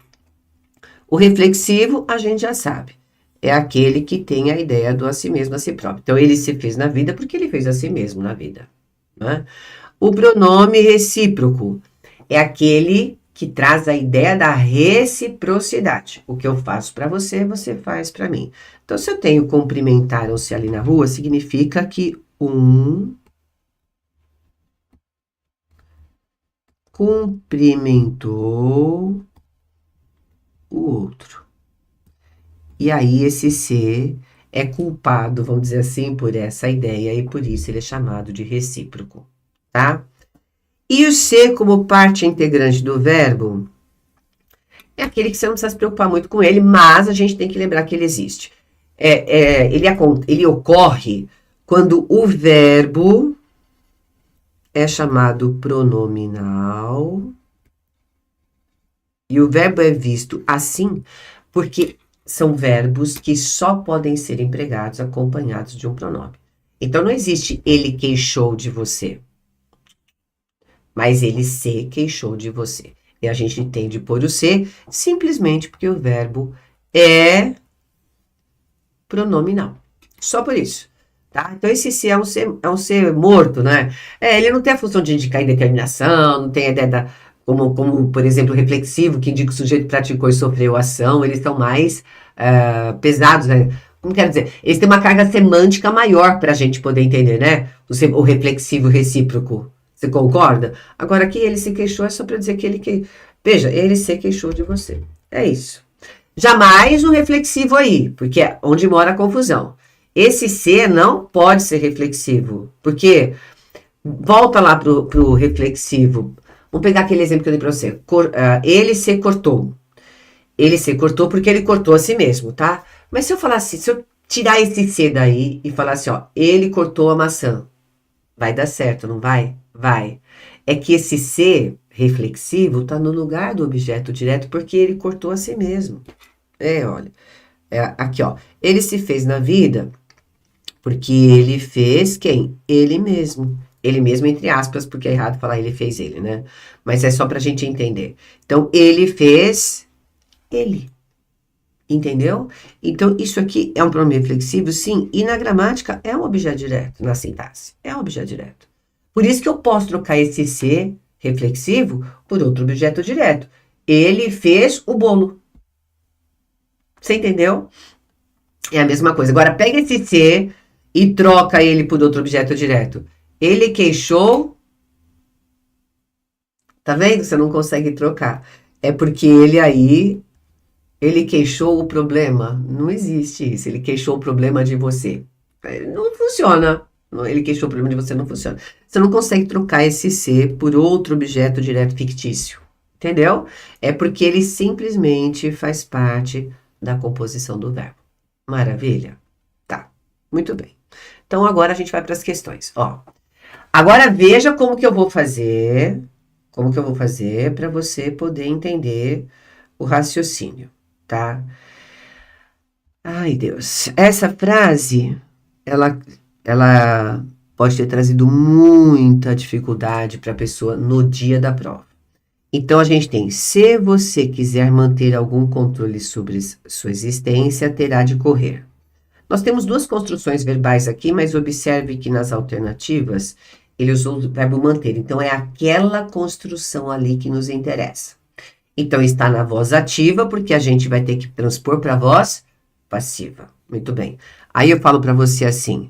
O reflexivo, a gente já sabe, é aquele que tem a ideia do a si mesmo, a si próprio. Então, ele se fez na vida porque ele fez a si mesmo na vida. Né? O pronome recíproco é aquele que traz a ideia da reciprocidade. O que eu faço para você, você faz para mim. Então, se eu tenho cumprimentaram-se ali na rua, significa que um cumprimentou o outro. E aí esse ser é culpado, vamos dizer assim, por essa ideia e por isso ele é chamado de recíproco, tá? E o ser como parte integrante do verbo é aquele que você não precisa se preocupar muito com ele, mas a gente tem que lembrar que ele existe. Ele ocorre quando o verbo é chamado pronominal e o verbo é visto assim porque são verbos que só podem ser empregados acompanhados de um pronome. Então, não existe ele queixou de você, mas ele se queixou de você. E a gente entende por o se simplesmente porque o verbo é pronominal. Só por isso. Tá? Então, esse se é um ser morto, né? Ele não tem a função de indicar indeterminação, não tem a ideia da. Como, por exemplo, reflexivo, que indica que o sujeito praticou e sofreu ação, eles são mais pesados, né? Como quero dizer? Eles têm uma carga semântica maior para a gente poder entender, né? O reflexivo recíproco. Você concorda? Agora, aqui ele se queixou é só para dizer que ele. Veja, ele se queixou de você. É isso. Jamais o reflexivo aí, porque é onde mora a confusão. Esse ser não pode ser reflexivo, porque volta lá pro reflexivo. Vamos pegar aquele exemplo que eu dei para você. Ele se cortou. Ele se cortou porque ele cortou a si mesmo, tá? Mas se eu falar assim, se eu tirar esse se daí e falar assim, ó, ele cortou a maçã, vai dar certo, não vai? Vai. É que esse se reflexivo tá no lugar do objeto direto porque ele cortou a si mesmo. Olha. Aqui, ó. Ele se fez na vida porque ele fez quem? Ele mesmo. Ele mesmo, entre aspas, porque é errado falar ele fez ele, né? Mas é só pra gente entender. Então, ele fez ele. Entendeu? Então, isso aqui é um pronome reflexivo, sim. E na gramática é um objeto direto, na sintaxe. É um objeto direto. Por isso que eu posso trocar esse ser reflexivo por outro objeto direto. Ele fez o bolo. Você entendeu? É a mesma coisa. Agora, pega esse ser e troca ele por outro objeto direto. Ele queixou. Tá vendo? Você não consegue trocar. É porque ele queixou o problema. Não existe isso. Ele queixou o problema de você. Não funciona. Ele queixou o problema de você, não funciona. Você não consegue trocar esse ser por outro objeto direto fictício. Entendeu? É porque ele simplesmente faz parte da composição do verbo. Maravilha? Tá. Muito bem. Então, agora a gente vai para as questões. Ó. Agora veja como que eu vou fazer. Como que eu vou fazer para você poder entender o raciocínio, tá? Ai, Deus. Essa frase, ela pode ter trazido muita dificuldade para a pessoa no dia da prova. Então, a gente tem, se você quiser manter algum controle sobre sua existência, terá de correr. Nós temos duas construções verbais aqui, mas observe que nas alternativas, ele usou o verbo manter. Então, é aquela construção ali que nos interessa. Então, está na voz ativa, porque a gente vai ter que transpor para a voz passiva. Muito bem. Aí eu falo para você assim,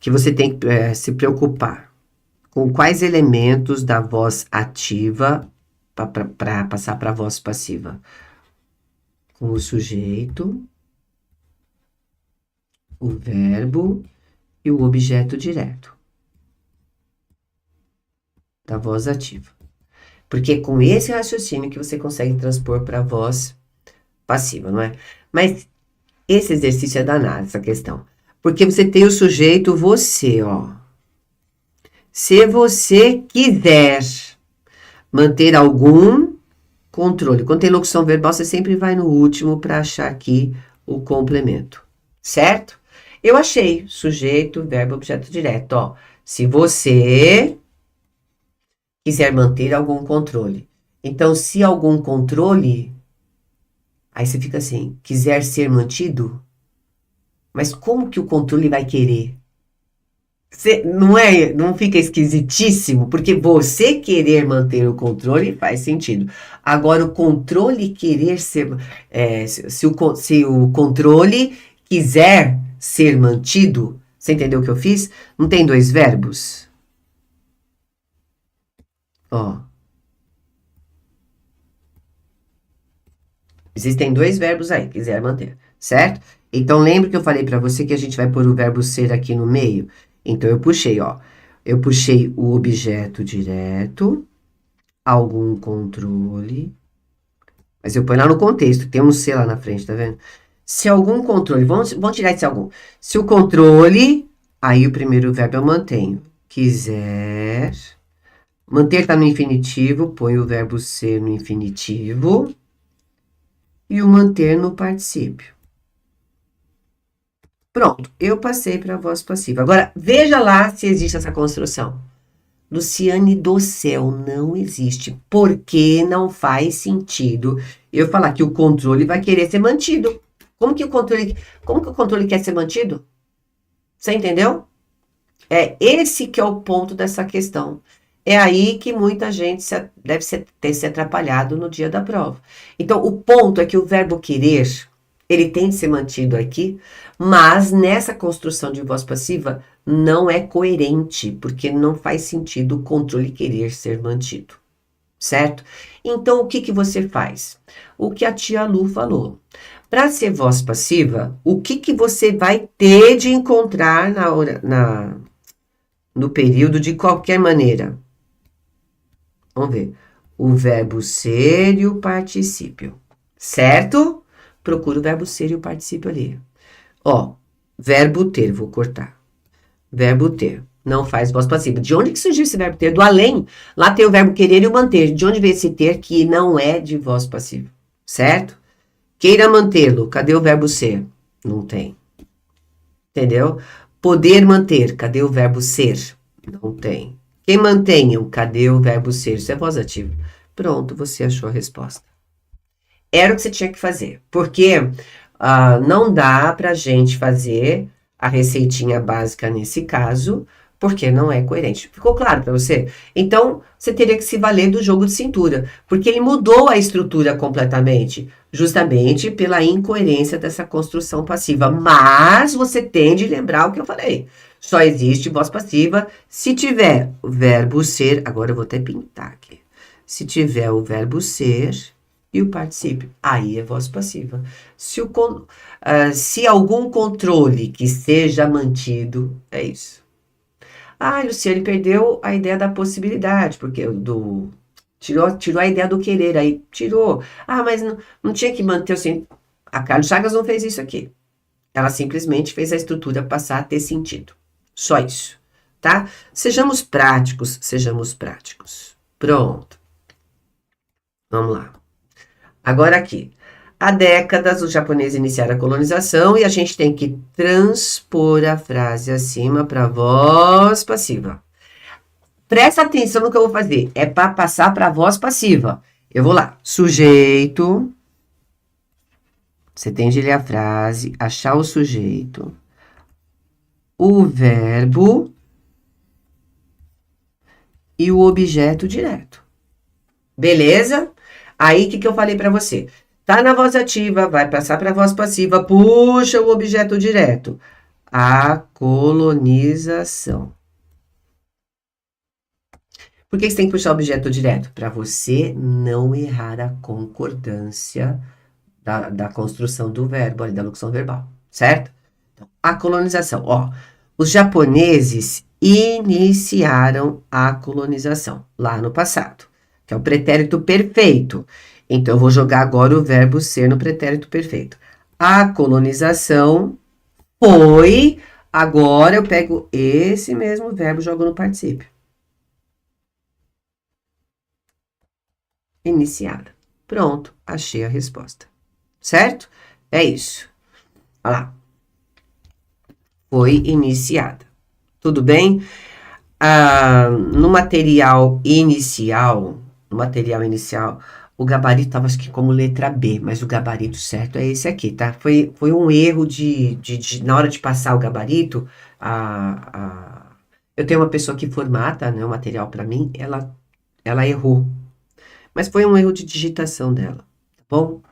que você tem que se preocupar com quais elementos da voz ativa para passar para a voz passiva. Com o sujeito, o verbo e o objeto direto da voz ativa. Porque é com esse raciocínio que você consegue transpor para a voz passiva, não é? Mas esse exercício é danado, essa questão. Porque você tem o sujeito você, ó. Se você quiser manter algum controle. Quando tem locução verbal, você sempre vai no último para achar aqui o complemento. Certo? Eu achei sujeito, verbo, objeto direto, ó. Se você quiser manter algum controle. Então, se algum controle, aí você fica assim, quiser ser mantido, mas como que o controle vai querer? Não fica esquisitíssimo? Porque você querer manter o controle faz sentido. Agora, o controle querer ser. Se o controle quiser ser mantido, você entendeu o que eu fiz? Não tem dois verbos? Ó. Existem dois verbos aí, quiser manter, certo? Então, lembra que eu falei para você que a gente vai pôr o verbo ser aqui no meio? Então, eu puxei, ó. Eu puxei o objeto direto, algum controle. Mas eu ponho lá no contexto, tem um ser lá na frente, tá vendo? Se algum controle, vamos tirar esse algum. Se o controle, aí o primeiro verbo eu mantenho. Quiser. Manter tá no infinitivo, põe o verbo ser no infinitivo. E o manter no particípio. Pronto, eu passei para a voz passiva. Agora, veja lá se existe essa construção. Luciane do céu, não existe. Porque não faz sentido eu falar que o controle vai querer ser mantido. Como que o controle quer ser mantido? Você entendeu? É esse que é o ponto dessa questão. É aí que muita gente deve ter se atrapalhado no dia da prova. Então, o ponto é que o verbo querer, ele tem de ser mantido aqui, mas nessa construção de voz passiva não é coerente, porque não faz sentido o controle querer ser mantido, certo? Então, o que você faz? O que a tia Lu falou. Para ser voz passiva, o que você vai ter de encontrar no período de qualquer maneira? Vamos ver. O verbo ser e o particípio. Certo? Procura o verbo ser e o particípio ali. Ó, verbo ter, vou cortar. Verbo ter. Não faz voz passiva. De onde que surgiu esse verbo ter? Do além. Lá tem o verbo querer e o manter. De onde veio esse ter que não é de voz passiva? Certo? Queira mantê-lo. Cadê o verbo ser? Não tem. Entendeu? Poder manter. Cadê o verbo ser? Não tem. Quem mantenham, cadê o verbo ser? Isso é voz ativa. Pronto, você achou a resposta. Era o que você tinha que fazer. Porque não dá pra gente fazer a receitinha básica nesse caso, porque não é coerente. Ficou claro para você? Então, você teria que se valer do jogo de cintura, porque ele mudou a estrutura completamente, justamente pela incoerência dessa construção passiva. Mas você tem de lembrar o que eu falei. Só existe voz passiva se tiver o verbo ser. Agora eu vou até pintar aqui. Se tiver o verbo ser e o particípio, aí é voz passiva. Se algum controle que seja mantido, é isso. Ah, Luciane perdeu a ideia da possibilidade, porque tirou a ideia do querer, aí tirou. Ah, mas não tinha que manter assim. A Carlos Chagas não fez isso aqui. Ela simplesmente fez a estrutura passar a ter sentido. Só isso, tá? Sejamos práticos, sejamos práticos. Pronto. Vamos lá. Agora aqui. Há décadas os japoneses iniciaram a colonização e a gente tem que transpor a frase acima para voz passiva. Presta atenção no que eu vou fazer. É para passar para voz passiva. Eu vou lá. Sujeito. Você tem de ler a frase, achar o sujeito, o verbo e o objeto direto. Beleza? Aí, o que eu falei para você? Tá na voz ativa, vai passar para a voz passiva, puxa o objeto direto. A colonização. Por que você tem que puxar o objeto direto? Para você não errar a concordância da construção do verbo, ali, da locução verbal, certo? Então, a colonização. Ó, os japoneses iniciaram a colonização lá no passado, que é o pretérito perfeito. Então, eu vou jogar agora o verbo ser no pretérito perfeito. A colonização foi. Agora eu pego esse mesmo verbo e jogo no particípio. Iniciada. Pronto, achei a resposta. Certo? É isso. Olha lá. Foi iniciada. Tudo bem? No material inicial, o gabarito estava acho que como letra B, mas o gabarito certo é esse aqui, tá? Foi um erro na hora de passar o gabarito, eu tenho uma pessoa que formata, né, o material para mim, ela errou, mas foi um erro de digitação dela, tá bom?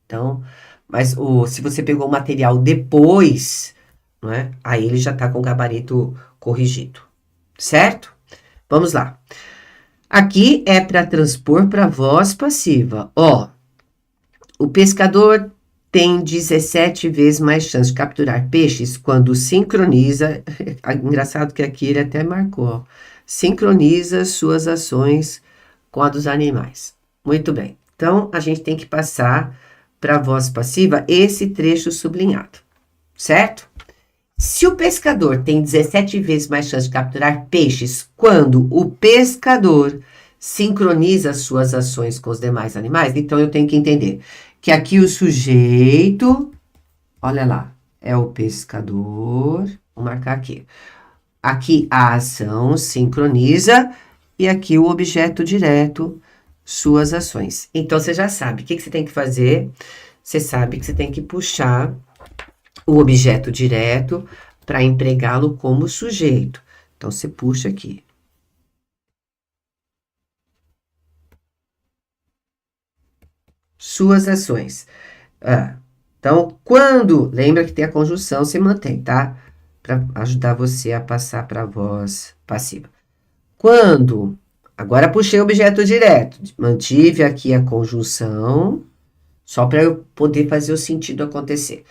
Então, mas se você pegou o material depois, não é? Aí ele já está com o gabarito corrigido, certo? Vamos lá. Aqui é para transpor para voz passiva. Ó, o pescador tem 17 vezes mais chance de capturar peixes quando sincroniza. Engraçado que aqui ele até marcou, ó, sincroniza suas ações com a dos animais. Muito bem. Então, a gente tem que passar para a voz passiva esse trecho sublinhado, certo? Se o pescador tem 17 vezes mais chance de capturar peixes quando o pescador sincroniza suas ações com os demais animais, então eu tenho que entender que aqui o sujeito, olha lá, é o pescador, vou marcar aqui. Aqui a ação sincroniza e aqui o objeto direto, suas ações. Então você já sabe o que você tem que fazer. Você sabe que você tem que puxar o objeto direto para empregá-lo como sujeito. Então, você puxa aqui. Suas ações. Então, quando... Lembra que tem a conjunção, você mantém, tá? Para ajudar você a passar para a voz passiva. Quando... Agora, puxei o objeto direto. Mantive aqui a conjunção, só para eu poder fazer o sentido acontecer.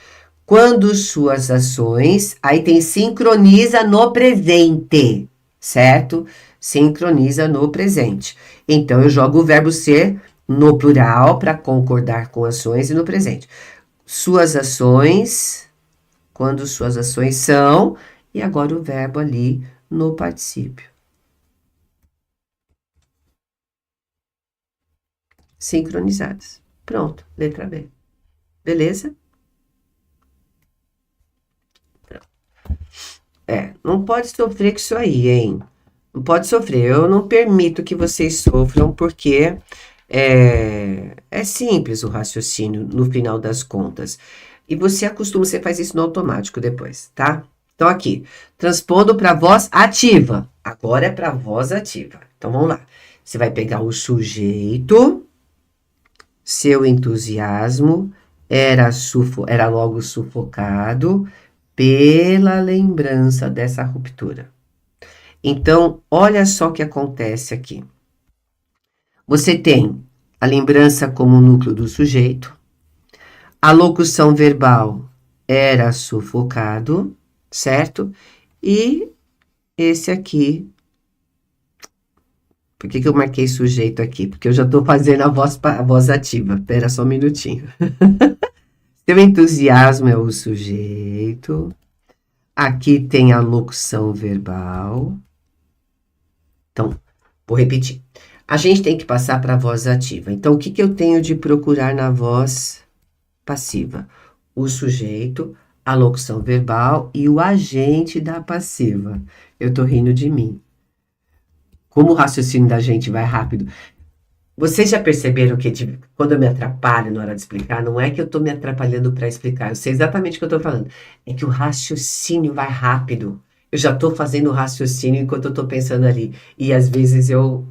Quando suas ações, aí tem sincroniza no presente, certo? Sincroniza no presente. Então, eu jogo o verbo ser no plural para concordar com ações e no presente. Suas ações, quando suas ações são, e agora o verbo ali no particípio. Sincronizadas. Pronto, letra B. Beleza? Não pode sofrer com isso aí, hein? Não pode sofrer. Eu não permito que vocês sofram, porque é simples o raciocínio no final das contas. E você acostuma, você faz isso no automático depois, tá? Então, aqui, transpondo para voz ativa. Agora é para voz ativa. Então, vamos lá. Você vai pegar o sujeito, seu entusiasmo era logo sufocado pela lembrança dessa ruptura. Então, olha só o que acontece aqui. Você tem a lembrança como núcleo do sujeito, a locução verbal era sufocado, certo? E esse aqui. Por que eu marquei sujeito aqui? Porque eu já estou fazendo a voz ativa. Espera só um minutinho. Seu entusiasmo é o sujeito. Aqui tem a locução verbal. Então, vou repetir. A gente tem que passar para a voz ativa. Então, o que eu tenho de procurar na voz passiva? O sujeito, a locução verbal e o agente da passiva. Eu tô rindo de mim. Como o raciocínio da gente vai rápido. Vocês já perceberam que quando eu me atrapalho na hora de explicar, não é que eu estou me atrapalhando para explicar, eu sei exatamente o que eu estou falando. É que o raciocínio vai rápido. Eu já estou fazendo o raciocínio enquanto eu estou pensando ali. E às vezes eu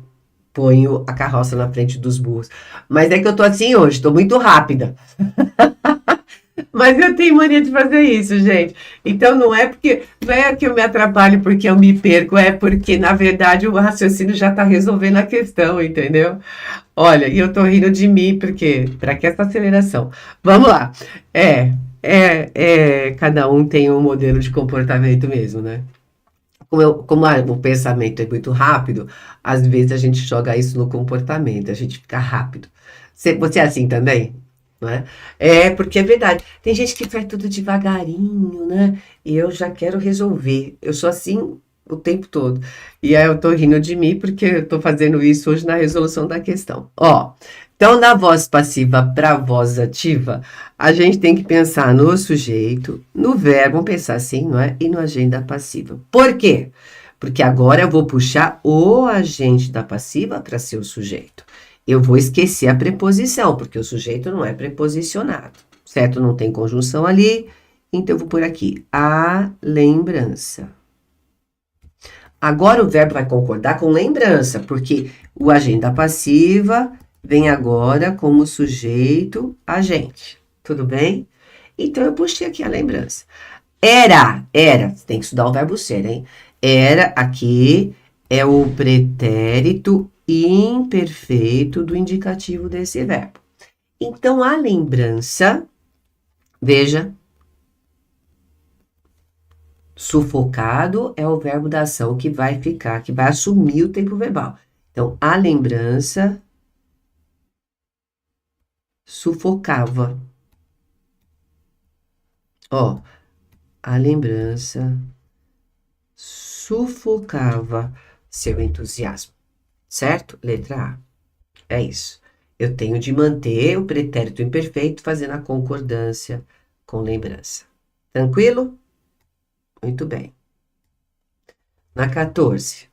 ponho a carroça na frente dos burros. Mas é que eu estou assim hoje, estou muito rápida. Mas eu tenho mania de fazer isso, gente. Então não é que eu me atrapalho porque eu me perco, é porque, na verdade, o raciocínio já está resolvendo a questão, entendeu? Olha, e eu tô rindo de mim, porque para que essa aceleração? Vamos lá. Cada um tem um modelo de comportamento mesmo, né? O pensamento é muito rápido, às vezes a gente joga isso no comportamento, a gente fica rápido. Você é assim também? Não é? Porque é verdade. Tem gente que faz tudo devagarinho, né? E eu já quero resolver. Eu sou assim o tempo todo. E aí eu tô rindo de mim porque eu tô fazendo isso hoje na resolução da questão. Ó, então na voz passiva para voz ativa, a gente tem que pensar no sujeito, no verbo, vamos pensar assim, não é? E no agente passiva. Por quê? Porque agora eu vou puxar o agente da passiva para ser o sujeito. Eu vou esquecer a preposição, porque o sujeito não é preposicionado, certo? Não tem conjunção ali, então eu vou por aqui, a lembrança. Agora o verbo vai concordar com lembrança, porque o agente passiva vem agora como sujeito agente. Tudo bem? Então eu puxei aqui a lembrança. Era, tem que estudar o verbo ser, hein? Era aqui é o pretérito imperfeito do indicativo desse verbo. Então a lembrança, veja, sufocado é o verbo da ação que vai ficar, que vai assumir o tempo verbal. Então, a lembrança sufocava. Ó, a lembrança sufocava seu entusiasmo. Certo? Letra A. É isso. Eu tenho de manter o pretérito imperfeito fazendo a concordância com lembrança. Tranquilo? Muito bem. Na 14.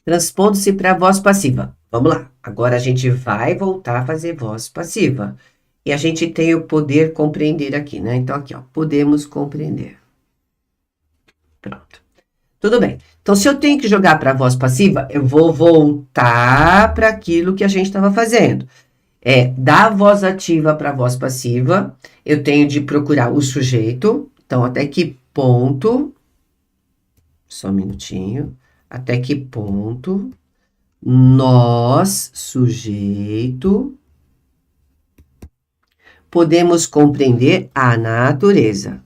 Transpondo-se para a voz passiva. Vamos lá. Agora a gente vai voltar a fazer voz passiva. E a gente tem o poder compreender aqui, né? Então, aqui, ó. Podemos compreender. Pronto. Tudo bem. Então, se eu tenho que jogar para a voz passiva, eu vou voltar para aquilo que a gente estava fazendo. Da voz ativa para a voz passiva, eu tenho de procurar o sujeito. Então, até que ponto... Só um minutinho. Até que ponto nós, sujeito, podemos compreender a natureza,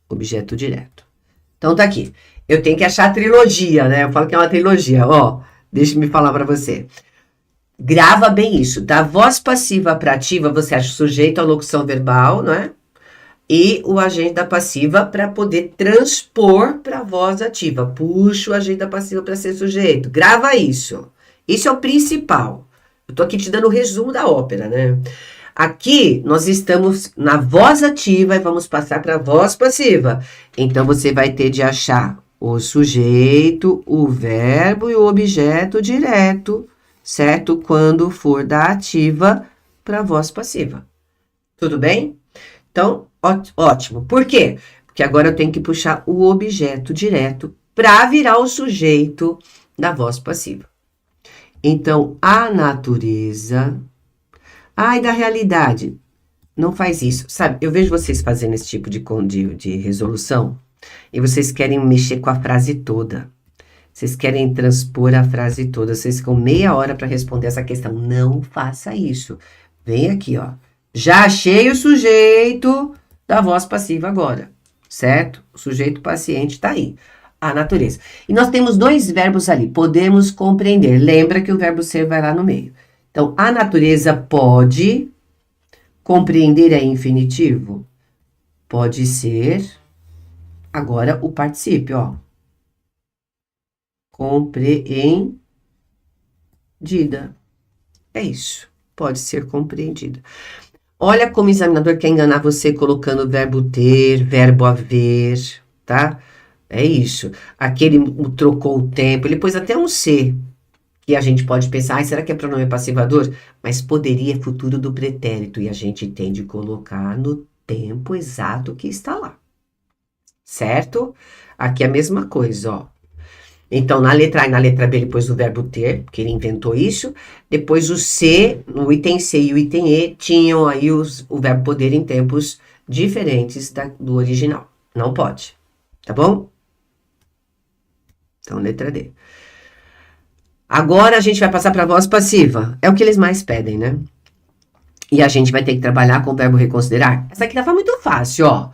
objeto direto. Então, tá aqui. Eu tenho que achar a trilogia, né? Eu falo que é uma trilogia. Ó, deixa eu me falar para você. Grava bem isso. Da voz passiva para ativa, você acha o sujeito, a locução verbal, não é? E o agente da passiva para poder transpor para a voz ativa. Puxa o agente da passiva para ser sujeito. Grava isso. Isso é o principal. Eu tô aqui te dando o resumo da ópera, né? Aqui nós estamos na voz ativa e vamos passar para a voz passiva. Então você vai ter de achar o sujeito, o verbo e o objeto direto, certo? Quando for da ativa para a voz passiva. Tudo bem? Então, ótimo. Por quê? Porque agora eu tenho que puxar o objeto direto para virar o sujeito da voz passiva. Então, a natureza... Ai, da realidade. Não faz isso. Sabe, eu vejo vocês fazendo esse tipo de resolução e vocês querem mexer com a frase toda. Vocês querem transpor a frase toda. Vocês ficam meia hora para responder essa questão. Não faça isso. Vem aqui, ó. Já achei o sujeito da voz passiva agora, certo? O sujeito paciente está aí, a natureza. E nós temos dois verbos ali, podemos compreender. Lembra que o verbo ser vai lá no meio. Então, a natureza pode compreender é infinitivo? Pode ser, agora o particípio, ó. Compreendida. É isso, pode ser compreendida. Olha como o examinador quer enganar você colocando verbo ter, verbo haver, tá? É isso. Aquele trocou o tempo, ele pôs até um C. que a gente pode pensar, será que é pronome passivador? Mas poderia é futuro do pretérito, e a gente tem de colocar no tempo exato que está lá. Certo? Aqui é a mesma coisa, ó. Então, na letra A e na letra B, ele pôs o verbo ter, porque ele inventou isso. Depois, o C, no item C e o item E, tinham aí o verbo poder em tempos diferentes do original. Não pode. Tá bom? Então, letra D. Agora, a gente vai passar para a voz passiva. É o que eles mais pedem, né? E a gente vai ter que trabalhar com o verbo reconsiderar. Essa aqui tava muito fácil, ó.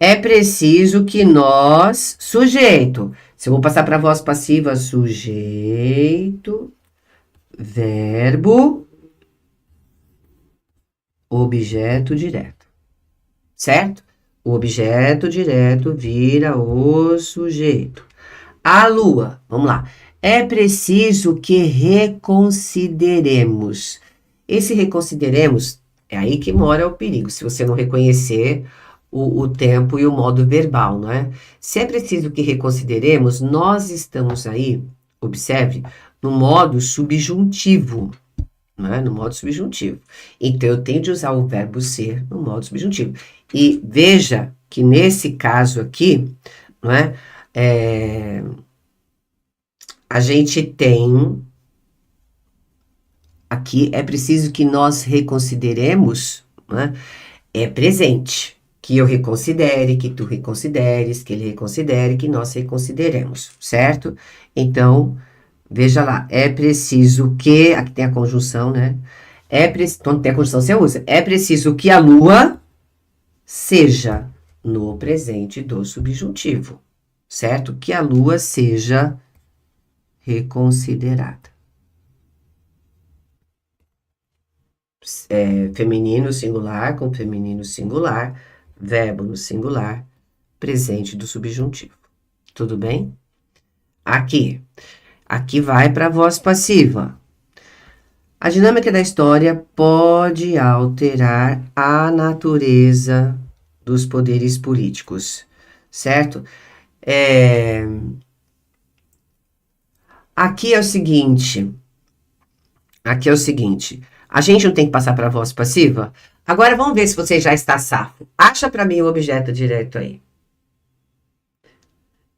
É preciso que nós, sujeito. Se eu vou passar para a voz passiva, sujeito, verbo, objeto direto. Certo? O objeto direto vira o sujeito. A lua, vamos lá. É preciso que reconsideremos. Esse reconsideremos, é aí que mora o perigo, se você não reconhecer o tempo e o modo verbal, não é? Se é preciso que reconsideremos, nós estamos aí, observe, no modo subjuntivo, não é? No modo subjuntivo. Então, eu tenho de usar o verbo ser no modo subjuntivo. E veja que nesse caso aqui, não é? A gente tem aqui, é preciso que nós reconsideremos, né? É presente. Que eu reconsidere, que tu reconsideres, que ele reconsidere, que nós reconsideremos, certo? Então, veja lá, é preciso que, aqui tem a conjunção, né? Quando tem a conjunção, você usa. É preciso que a lua seja no presente do subjuntivo, certo? Que a lua seja reconsiderada. Feminino singular com feminino singular, verbo no singular, presente do subjuntivo. Tudo bem? Aqui vai para a voz passiva. A dinâmica da história pode alterar a natureza dos poderes políticos, certo? Aqui é o seguinte, a gente não tem que passar para a voz passiva? Agora vamos ver se você já está safo. Acha para mim o objeto direto aí.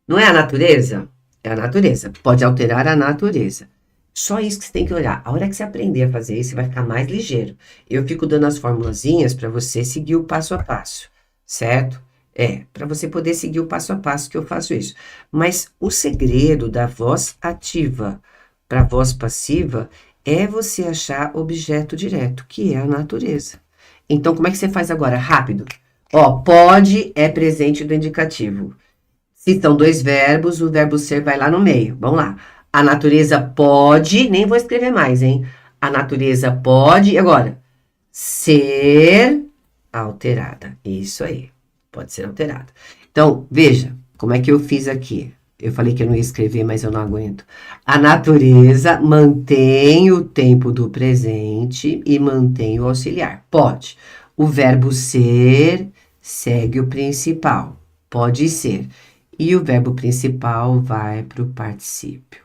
Não é a natureza? É a natureza. Pode alterar a natureza. Só isso que você tem que olhar. A hora que você aprender a fazer isso, você vai ficar mais ligeiro. Eu fico dando as formulazinhas para você seguir o passo a passo, certo? Para você poder seguir o passo a passo que eu faço isso. Mas o segredo da voz ativa para a voz passiva é você achar objeto direto, que é a natureza. Então, como é que você faz agora? Rápido. Ó, pode é presente do indicativo. Se são dois verbos, o verbo ser vai lá no meio. Vamos lá. A natureza pode, nem vou escrever mais, hein? A natureza pode, agora, ser alterada. Isso aí, pode ser alterada. Então, veja, como é que eu fiz aqui? Eu falei que eu não ia escrever, mas eu não aguento. A natureza mantém o tempo do presente e mantém o auxiliar. Pode. O verbo ser segue o principal. Pode ser. E o verbo principal vai para o particípio.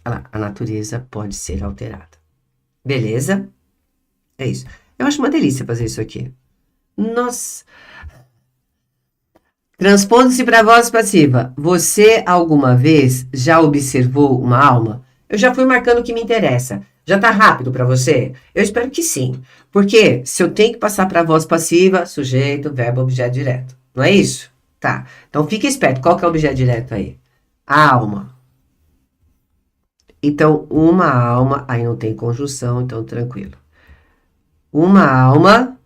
Olha lá, a natureza pode ser alterada. Beleza? É isso. Eu acho uma delícia fazer isso aqui. Nossa! Transpondo-se para a voz passiva. Você alguma vez já observou uma alma? Eu já fui marcando o que me interessa. Já tá rápido para você? Eu espero que sim. Porque se eu tenho que passar para a voz passiva, sujeito, verbo, objeto direto. Não é isso? Tá. Então fique esperto. Qual que é o objeto direto aí? A alma. Então, uma alma, aí não tem conjunção, então tranquilo. Uma alma,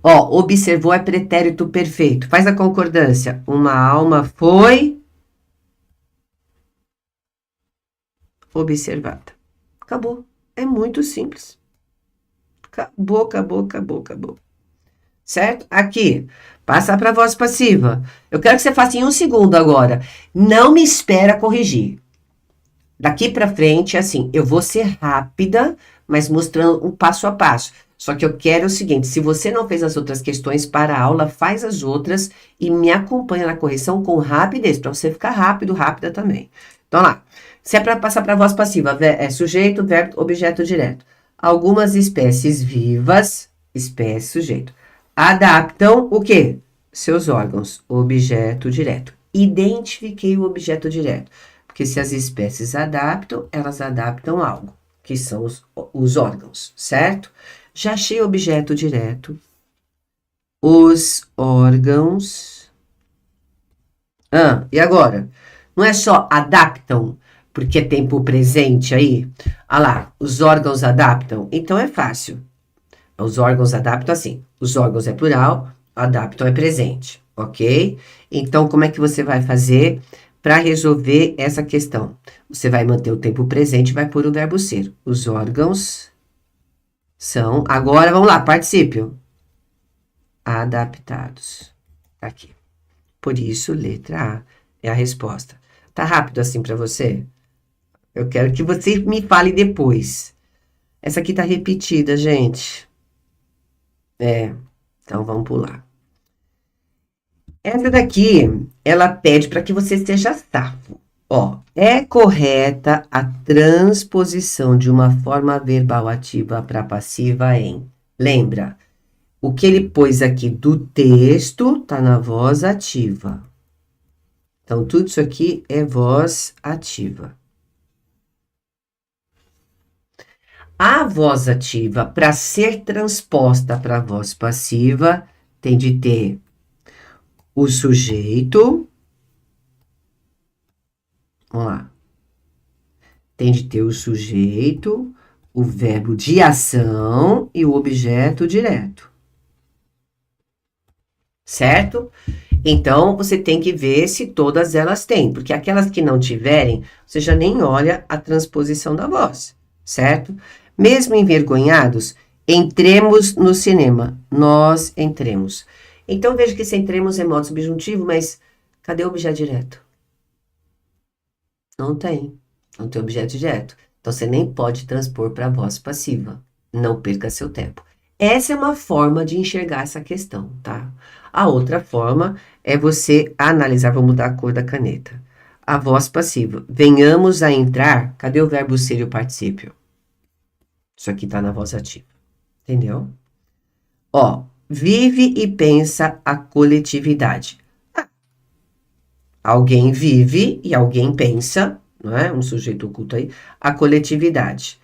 ó, observou é pretérito perfeito. Faz a concordância. Uma alma foi observada. Acabou. É muito simples. Acabou, acabou, acabou, acabou. Certo? Aqui, passa para a voz passiva. Eu quero que você faça em 1 segundo agora. Não me espera corrigir. Daqui para frente, assim, eu vou ser rápida, mas mostrando um passo a passo. Só que eu quero o seguinte, se você não fez as outras questões para a aula, faz as outras e me acompanha na correção com rapidez, para você ficar rápido, rápida também. Então, lá. Se é para passar para voz passiva, é sujeito, verbo, objeto direto. Algumas espécies vivas, espécie, sujeito, adaptam o quê? Seus órgãos, objeto direto. Identifiquei o objeto direto. Porque se as espécies adaptam, elas adaptam algo, que são os órgãos, certo? Já achei o objeto direto. Os órgãos. E agora? Não é só adaptam, porque é tempo presente aí? Ah lá, os órgãos adaptam. Então é fácil. Os órgãos adaptam assim. Os órgãos é plural, adaptam é presente, ok? Então, como é que você vai fazer para resolver essa questão? Você vai manter o tempo presente e vai pôr o verbo ser. Os órgãos são... Agora, vamos lá, particípio. Adaptados. Tá aqui. Por isso, letra A é a resposta. Tá rápido assim para você? Eu quero que você me fale depois. Essa aqui tá repetida, gente. Então vamos pular. Essa daqui, ela pede para que você seja safo. Ó, é correta a transposição de uma forma verbal ativa para passiva em. Lembra, o que ele pôs aqui do texto tá na voz ativa. Então, tudo isso aqui é voz ativa. A voz ativa, para ser transposta para a voz passiva, tem de ter o sujeito. Vamos lá. Tem de ter o sujeito, o verbo de ação e o objeto direto. Certo? Então, você tem que ver se todas elas têm, porque aquelas que não tiverem, você já nem olha a transposição da voz, certo? Mesmo envergonhados, entremos no cinema. Nós entremos. Então, veja que esse entremos é modo subjuntivo, mas cadê o objeto direto? Não tem. Não tem objeto direto. Então, você nem pode transpor para a voz passiva. Não perca seu tempo. Essa é uma forma de enxergar essa questão, tá? A outra forma é você analisar, vou mudar a cor da caneta. A voz passiva. Venhamos a entrar. Cadê o verbo ser e o particípio? Isso aqui tá na voz ativa. Entendeu? Ó, vive e pensa a coletividade. Alguém vive e alguém pensa, não é? Um sujeito oculto aí, a coletividade.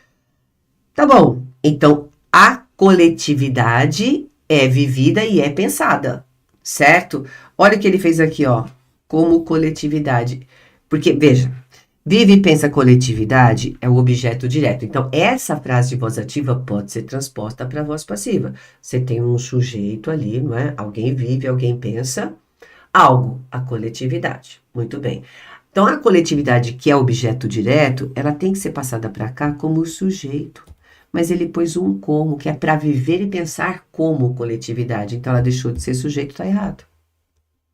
Tá bom, então a coletividade é vivida e é pensada, certo? Olha o que ele fez aqui, ó, como coletividade. Porque, veja, vive e pensa coletividade é o objeto direto. Então, essa frase de voz ativa pode ser transposta para a voz passiva. Você tem um sujeito ali, não é? Alguém vive, alguém pensa. Algo, a coletividade. Muito bem. Então, a coletividade que é objeto direto, ela tem que ser passada para cá como sujeito. Mas ele pôs um como, que é para viver e pensar como coletividade. Então, ela deixou de ser sujeito, tá errado.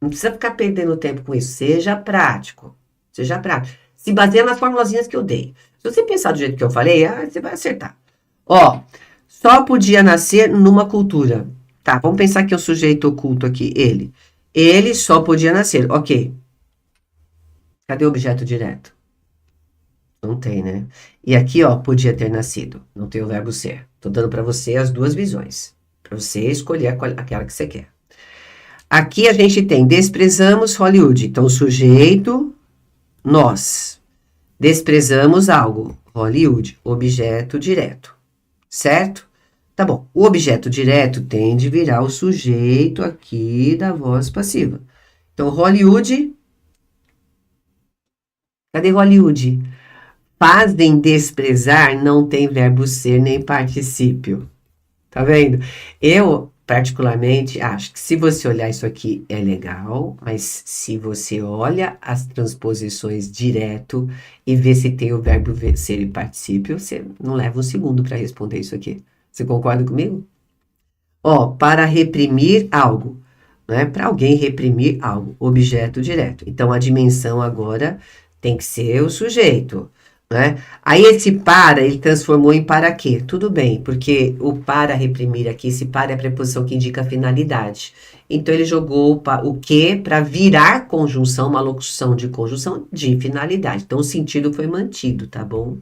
Não precisa ficar perdendo tempo com isso. Seja prático. Seja prático. Se baseia nas formulazinhas que eu dei. Se você pensar do jeito que eu falei, você vai acertar. Ó, só podia nascer numa cultura. Tá, vamos pensar que é o sujeito oculto aqui, ele. Ele só podia nascer, ok. Cadê o objeto direto? Não tem, né? E aqui, ó, podia ter nascido. Não tem o verbo ser. Tô dando para você as duas visões. Para você escolher aquela que você quer. Aqui a gente tem desprezamos Hollywood. Então, sujeito, nós. Desprezamos algo. Hollywood, objeto direto. Certo? Tá bom, o objeto direto tem de virar o sujeito aqui da voz passiva. Então, Hollywood. Cadê Hollywood? Fazem desprezar não tem verbo ser nem particípio. Tá vendo? Eu, particularmente, acho que se você olhar isso aqui é legal, mas se você olha as transposições direto e vê se tem o verbo ser e particípio, você não leva um segundo para responder isso aqui. Você concorda comigo? Ó, para reprimir algo, né? Para alguém reprimir algo, objeto direto. Então, a dimensão agora tem que ser o sujeito. né? Aí esse para, ele transformou em para quê? Tudo bem, porque o para reprimir aqui, esse para é a preposição que indica a finalidade. Então ele jogou o que para virar conjunção, uma locução de conjunção de finalidade. Então o sentido foi mantido, tá bom?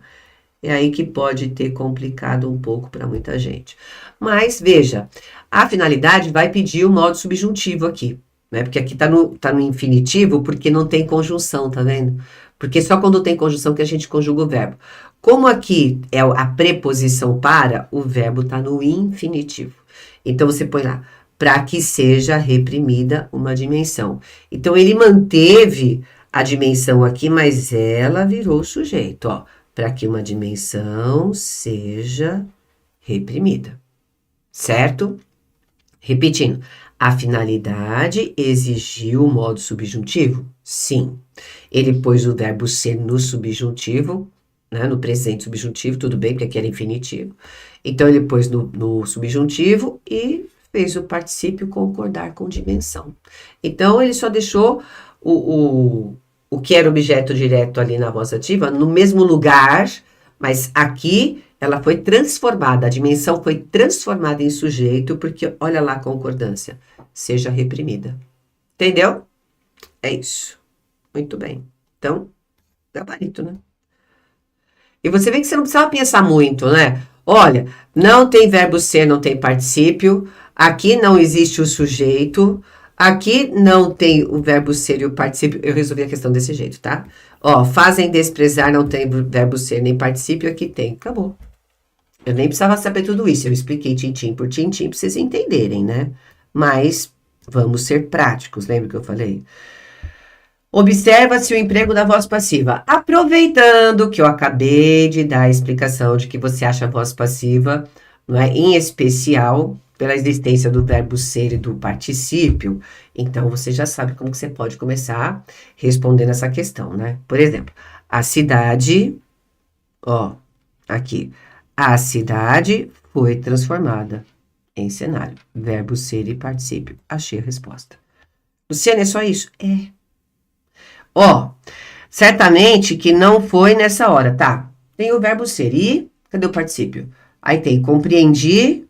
É aí que pode ter complicado um pouco para muita gente. Mas veja, a finalidade vai pedir o modo subjuntivo aqui, né? Porque aqui tá no infinitivo porque não tem conjunção, tá vendo? Porque só quando tem conjunção que a gente conjuga o verbo. Como aqui é a preposição para, o verbo está no infinitivo. Então você põe lá, para que seja reprimida uma dimensão. Então ele manteve a dimensão aqui, mas ela virou o sujeito, ó. Para que uma dimensão seja reprimida. Certo? Repetindo, a finalidade exigiu o modo subjuntivo? Sim. Ele pôs o verbo ser no subjuntivo, né, no presente subjuntivo, tudo bem, porque aqui era infinitivo. Então, ele pôs no subjuntivo e fez o particípio concordar com dimensão. Então, ele só deixou o que era objeto direto ali na voz ativa no mesmo lugar, mas aqui ela foi transformada, a dimensão foi transformada em sujeito, porque olha lá a concordância, seja reprimida. Entendeu? É isso. Muito bem. Então, gabarito, né? E você vê que você não precisava pensar muito, né? Olha, não tem verbo ser, não tem particípio. Aqui não existe o sujeito. Aqui não tem o verbo ser e o particípio. Eu resolvi a questão desse jeito, tá? Ó, fazem desprezar, não tem verbo ser nem particípio. Aqui tem. Acabou. Eu nem precisava saber tudo isso. Eu expliquei tintim por tintim para vocês entenderem, né? Mas vamos ser práticos. Lembra que eu falei? Observa-se o emprego da voz passiva. Aproveitando que eu acabei de dar a explicação de que você acha a voz passiva, não é? Em especial pela existência do verbo ser e do particípio, então você já sabe como que você pode começar respondendo essa questão, né? Por exemplo, a cidade, ó, aqui, a cidade foi transformada em cenário. Verbo ser e particípio. Achei a resposta. Luciana, é só isso? É. Ó, certamente que não foi nessa hora, tá? Tem o verbo ser e cadê o particípio? Aí tem compreendi,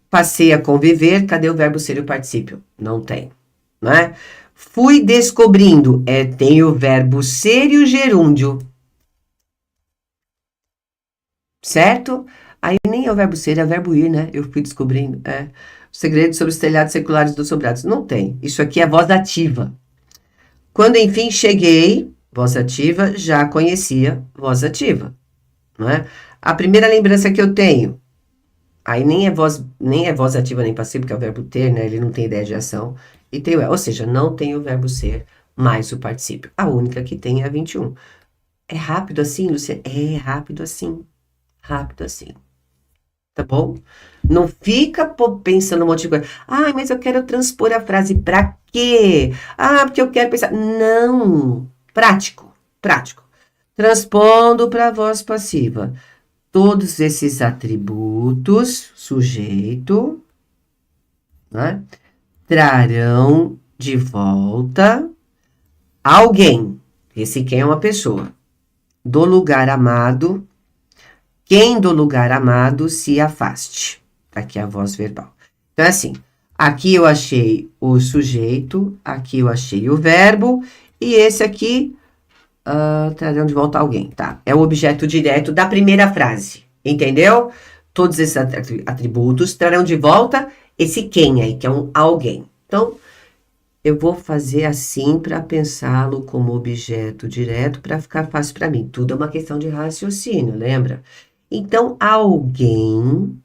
passei a conviver, cadê o verbo ser e o particípio? Não tem, né? Fui descobrindo, tem o verbo ser e o gerúndio. Certo? Aí nem é o verbo ser, é o verbo ir, né? Eu fui descobrindo, O segredo sobre os telhados seculares dos sobrados. Não tem. Isso aqui é voz ativa. Quando, enfim, cheguei, voz ativa, já conhecia voz ativa, não é? A primeira lembrança que eu tenho, aí nem é voz ativa nem passiva, porque é o verbo ter, né? Ele não tem ideia de ação. E tem ou seja, não tem o verbo ser mais o particípio. A única que tem é a 21. É rápido assim, Luciana? É rápido assim. Rápido assim. Tá bom? Não fica pensando um monte de coisa. Ah, mas eu quero transpor a frase pra quê? Ah, porque eu quero pensar. Não. Prático. Prático. Transpondo para a voz passiva. Todos esses atributos, sujeito, né, trarão de volta alguém. Esse quem é uma pessoa. Do lugar amado. Quem do lugar amado se afaste. Aqui é a voz verbal. Então, é assim. Aqui eu achei o sujeito. Aqui eu achei o verbo. E esse aqui, trarão de volta alguém, tá? É o objeto direto da primeira frase. Entendeu? Todos esses atributos trarão de volta esse quem aí, que é um alguém. Então, eu vou fazer assim para pensá-lo como objeto direto para ficar fácil para mim. Tudo é uma questão de raciocínio, lembra? Então, alguém,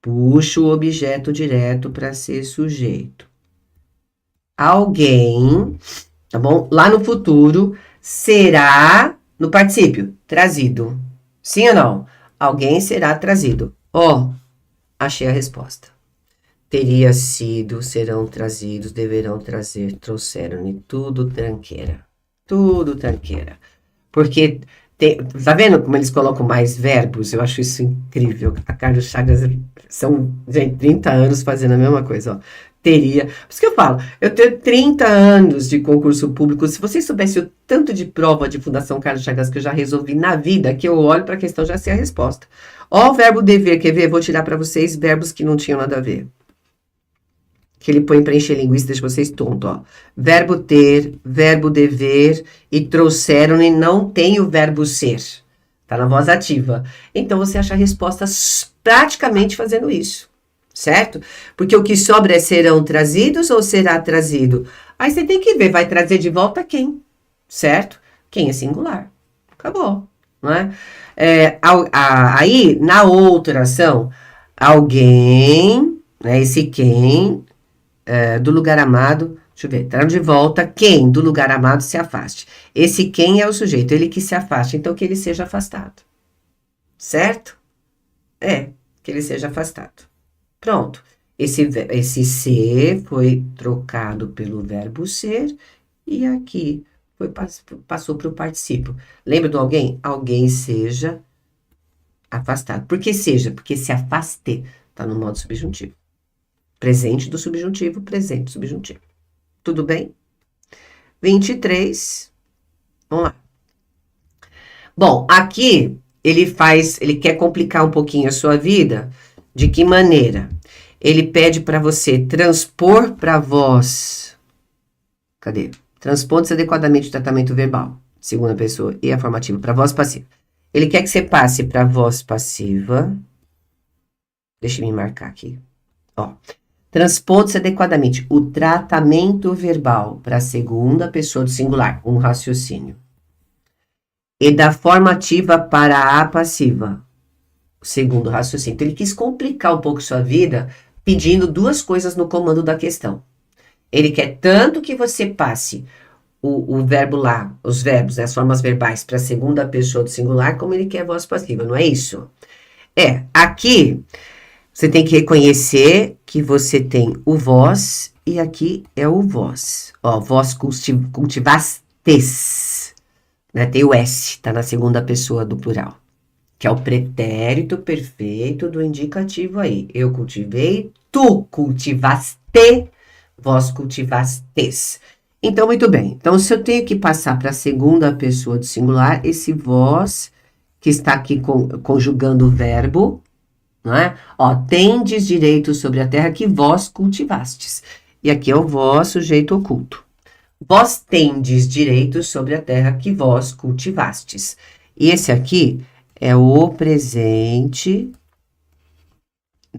puxa o objeto direto para ser sujeito. Alguém, tá bom? Lá no futuro, será, no particípio, trazido. Sim ou não? Alguém será trazido. Ó, achei a resposta. Teria sido, serão trazidos, deverão trazer, trouxeram-me, tudo tranqueira. Tudo tranqueira. Porque, tá vendo como eles colocam mais verbos? Eu acho isso incrível. A Carlos Chagas são, gente, 30 anos fazendo a mesma coisa, ó. teria. Por isso que eu falo, eu tenho 30 anos de concurso público. Se vocês soubessem o tanto de prova de Fundação Carlos Chagas que eu já resolvi na vida, que eu olho para a questão já sei a resposta. Ó, o verbo dever, quer ver? Vou tirar para vocês verbos que não tinham nada a ver. Que ele põe para encher linguiça, deixa vocês tontos, ó. Verbo ter, verbo dever, e trouxeram e não tem o verbo ser. Tá na voz ativa. Então, você acha a resposta praticamente fazendo isso. Certo? Porque o que sobra é serão trazidos ou será trazido? Aí você tem que ver, vai trazer de volta quem? Certo? Quem é singular. Acabou. Não é? Aí, na outra ação, alguém, né, esse quem, do lugar amado, deixa eu ver, traga de volta quem do lugar amado se afaste. Esse quem é o sujeito, ele que se afaste, então que ele seja afastado. Certo? Que ele seja afastado. Pronto. Esse ser foi trocado pelo verbo ser e aqui passou para o particípio. Lembra do alguém? Alguém seja afastado. Por que seja? Porque se afaste está no modo subjuntivo. Presente do subjuntivo, presente do subjuntivo. Tudo bem? 23. Vamos lá. Bom, aqui ele quer complicar um pouquinho a sua vida. De que maneira? Ele pede para você transpor para voz. Cadê? Transponde-se adequadamente o tratamento verbal, segunda pessoa, e afirmativo, para voz passiva. Ele quer que você passe para voz passiva. Deixa eu me marcar aqui. Ó. Transponde-se adequadamente o tratamento verbal para a segunda pessoa do singular, um raciocínio. E da formativa para a passiva, o segundo raciocínio. Então, ele quis complicar um pouco sua vida, pedindo duas coisas no comando da questão. Ele quer tanto que você passe o verbo lá, os verbos, né, as formas verbais para a segunda pessoa do singular, como ele quer a voz passiva, não é isso? Aqui você tem que reconhecer que você tem o vós e aqui é o vós. Ó, vós cultivastes, né, tem o S, tá na segunda pessoa do plural, que é o pretérito perfeito do indicativo aí. Eu cultivei, tu cultivaste, vós cultivastes. Então, muito bem. Então, se eu tenho que passar para a segunda pessoa do singular, esse vós, que está aqui conjugando o verbo, não é? Ó, tendes direito sobre a terra que vós cultivastes. E aqui é o vós, sujeito oculto. Vós tendes direito sobre a terra que vós cultivastes. E esse aqui é o presente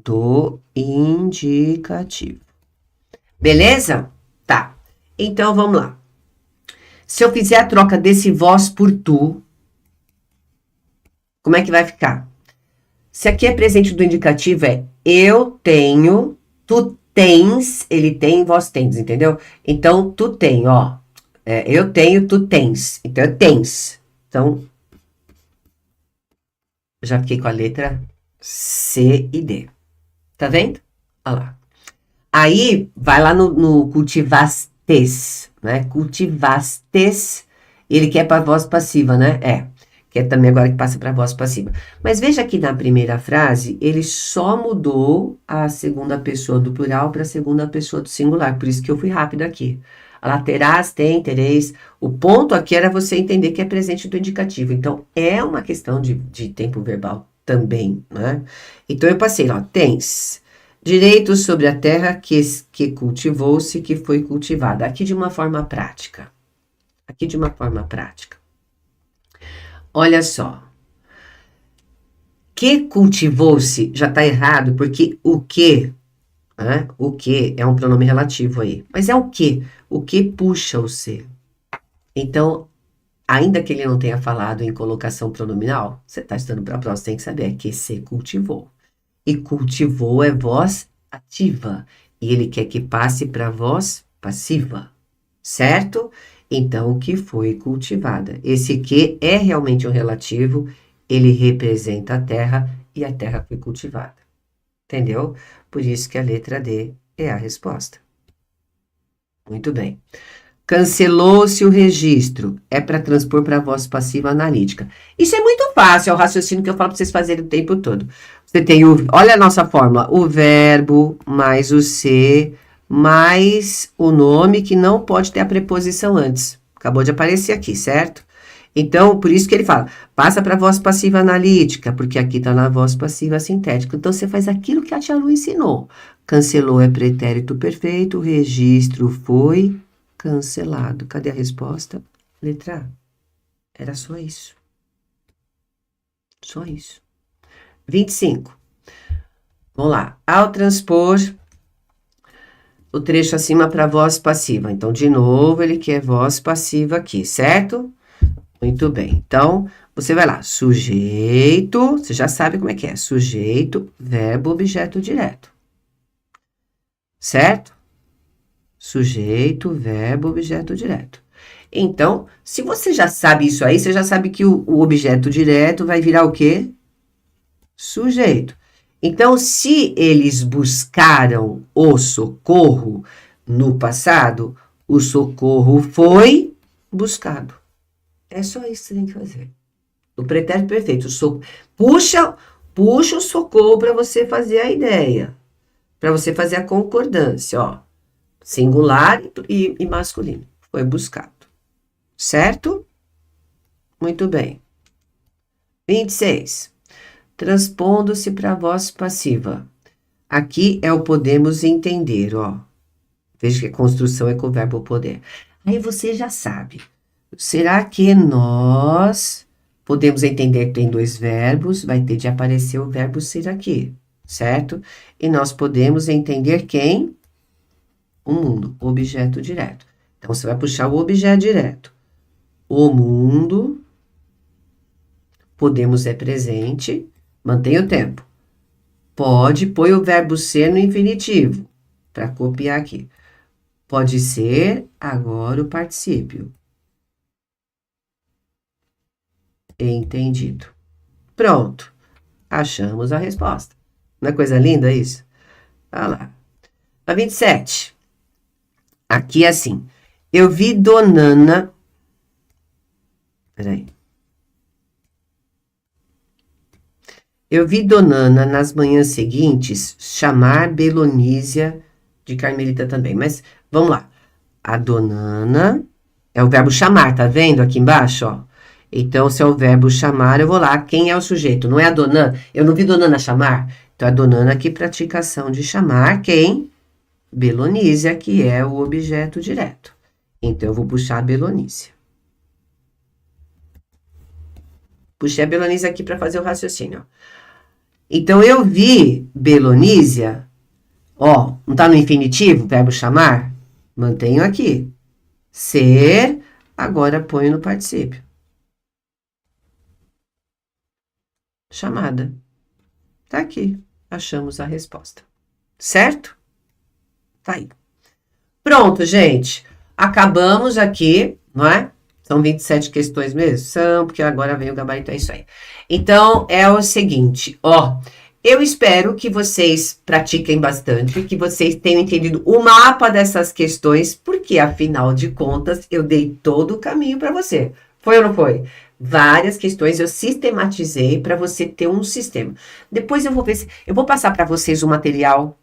do indicativo. Beleza? Tá. Então, vamos lá. Se eu fizer a troca desse vós por tu, como é que vai ficar? Se aqui é presente do indicativo, é eu tenho, tu tens, ele tem, vós tens, entendeu? Então, tu tem, ó. Eu tenho, tu tens. Então, eu tens. Então, já fiquei com a letra C e D. Tá vendo? Olha lá. Aí, vai lá no cultivastes, né? Cultivastes, ele quer para voz passiva, né? Que é também agora que passa para voz passiva. Mas veja que na primeira frase, ele só mudou a segunda pessoa do plural para a segunda pessoa do singular. Por isso que eu fui rápido aqui. Lá terás, tem, tereis. O ponto aqui era você entender que é presente do indicativo. Então, é uma questão de tempo verbal também, né? Então, eu passei, ó, tens direito sobre a terra que cultivou-se, que foi cultivada. Aqui de uma forma prática. Aqui de uma forma prática. Olha só, que cultivou-se já está errado, porque o que, né? O que é um pronome relativo aí. Mas é o que? O que puxa o ser. Então, ainda que ele não tenha falado em colocação pronominal, você está estudando para a prova, você tem que saber, é que se cultivou. E cultivou é voz ativa, e ele quer que passe para voz passiva, certo? Então, o que foi cultivada. Esse que é realmente um relativo, ele representa a terra e a terra foi cultivada. Entendeu? Por isso que a letra D é a resposta. Muito bem. Cancelou-se o registro. É para transpor para a voz passiva analítica. Isso é muito fácil, é o raciocínio que eu falo para vocês fazerem o tempo todo. Você tem olha a nossa fórmula, o verbo mais o ser mais o nome que não pode ter a preposição antes. Acabou de aparecer aqui, certo? Então, por isso que ele fala, passa para a voz passiva analítica, porque aqui está na voz passiva sintética. Então, você faz aquilo que a tia Lu ensinou. Cancelou é pretérito perfeito, o registro foi cancelado. Cadê a resposta? Letra A. Era só isso. Só isso. 25. Vamos lá. Ao transpor o trecho acima para voz passiva. Então, de novo, ele quer voz passiva aqui, certo? Muito bem. Então, você vai lá. Sujeito, você já sabe como é que é. Sujeito, verbo, objeto direto. Certo? Sujeito, verbo, objeto direto. Então, se você já sabe isso aí, você já sabe que o objeto direto vai virar o quê? Sujeito. Então, se eles buscaram o socorro no passado, o socorro foi buscado. É só isso que você tem que fazer. O pretérito perfeito. Puxa o socorro para você fazer a ideia. Para você fazer a concordância, ó. Singular e masculino. Foi buscado. Certo? Muito bem. 26. Transpondo-se para a voz passiva. Aqui é o podemos entender, ó. Veja que a construção é com o verbo poder. Aí você já sabe. Será que nós podemos entender que tem dois verbos? Vai ter de aparecer o verbo ser aqui, certo? E nós podemos entender quem? O mundo, objeto direto. Então, você vai puxar o objeto direto. O mundo, podemos é presente, mantém o tempo. Pode, põe o verbo ser no infinitivo, para copiar aqui. Pode ser agora o particípio. Entendido. Pronto. Achamos a resposta. Não é coisa linda isso? Olha lá. A 27. Aqui é assim. Eu vi Donana. Peraí. Eu vi Donana nas manhãs seguintes chamar Belonísia de Carmelita também. Mas vamos lá. A Donana é o verbo chamar, tá vendo aqui embaixo, ó? Então, se é o verbo chamar, eu vou lá. Quem é o sujeito? Não é a Donana? Eu não vi Donana chamar? Então, a Donana que pratica a ação de chamar quem? Belonísia, que é o objeto direto. Então, eu vou puxar a Belonísia. Puxei a Belonísia aqui para fazer o raciocínio. Então, eu vi Belonísia, ó, não tá no infinitivo, verbo chamar? Mantenho aqui. Ser, agora ponho no particípio. Chamada. Tá aqui. Achamos a resposta. Certo? Tá aí. Pronto, gente. Acabamos aqui, não é? São 27 questões mesmo? São, porque agora vem o gabarito, é isso aí. Então, é o seguinte, ó. Eu espero que vocês pratiquem bastante, que vocês tenham entendido o mapa dessas questões, porque, afinal de contas, eu dei todo o caminho para você. Foi ou não foi? Várias questões eu sistematizei para você ter um sistema. Depois eu vou ver se... Eu vou passar para vocês o material...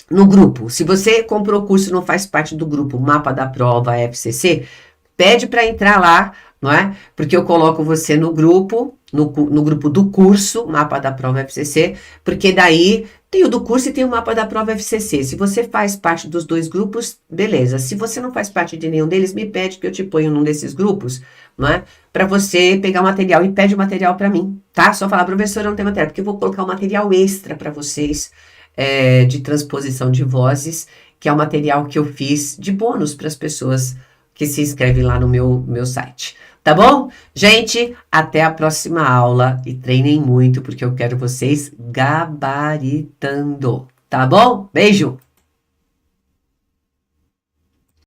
no grupo. Se você comprou o curso e não faz parte do grupo Mapa da Prova FCC, pede para entrar lá, não é? Porque eu coloco você no grupo, no grupo do curso Mapa da Prova FCC, porque daí tem o do curso e tem o Mapa da Prova FCC. Se você faz parte dos dois grupos, beleza. Se você não faz parte de nenhum deles, me pede que eu te ponho num desses grupos, não é? Para você pegar o material e pede o material para mim, tá? Só falar, professora, não tem material, porque eu vou colocar um material extra para vocês, de transposição de vozes, que é o material que eu fiz de bônus para as pessoas que se inscrevem lá no meu site. Tá bom? Gente, até a próxima aula e treinem muito, porque eu quero vocês gabaritando. Tá bom? Beijo!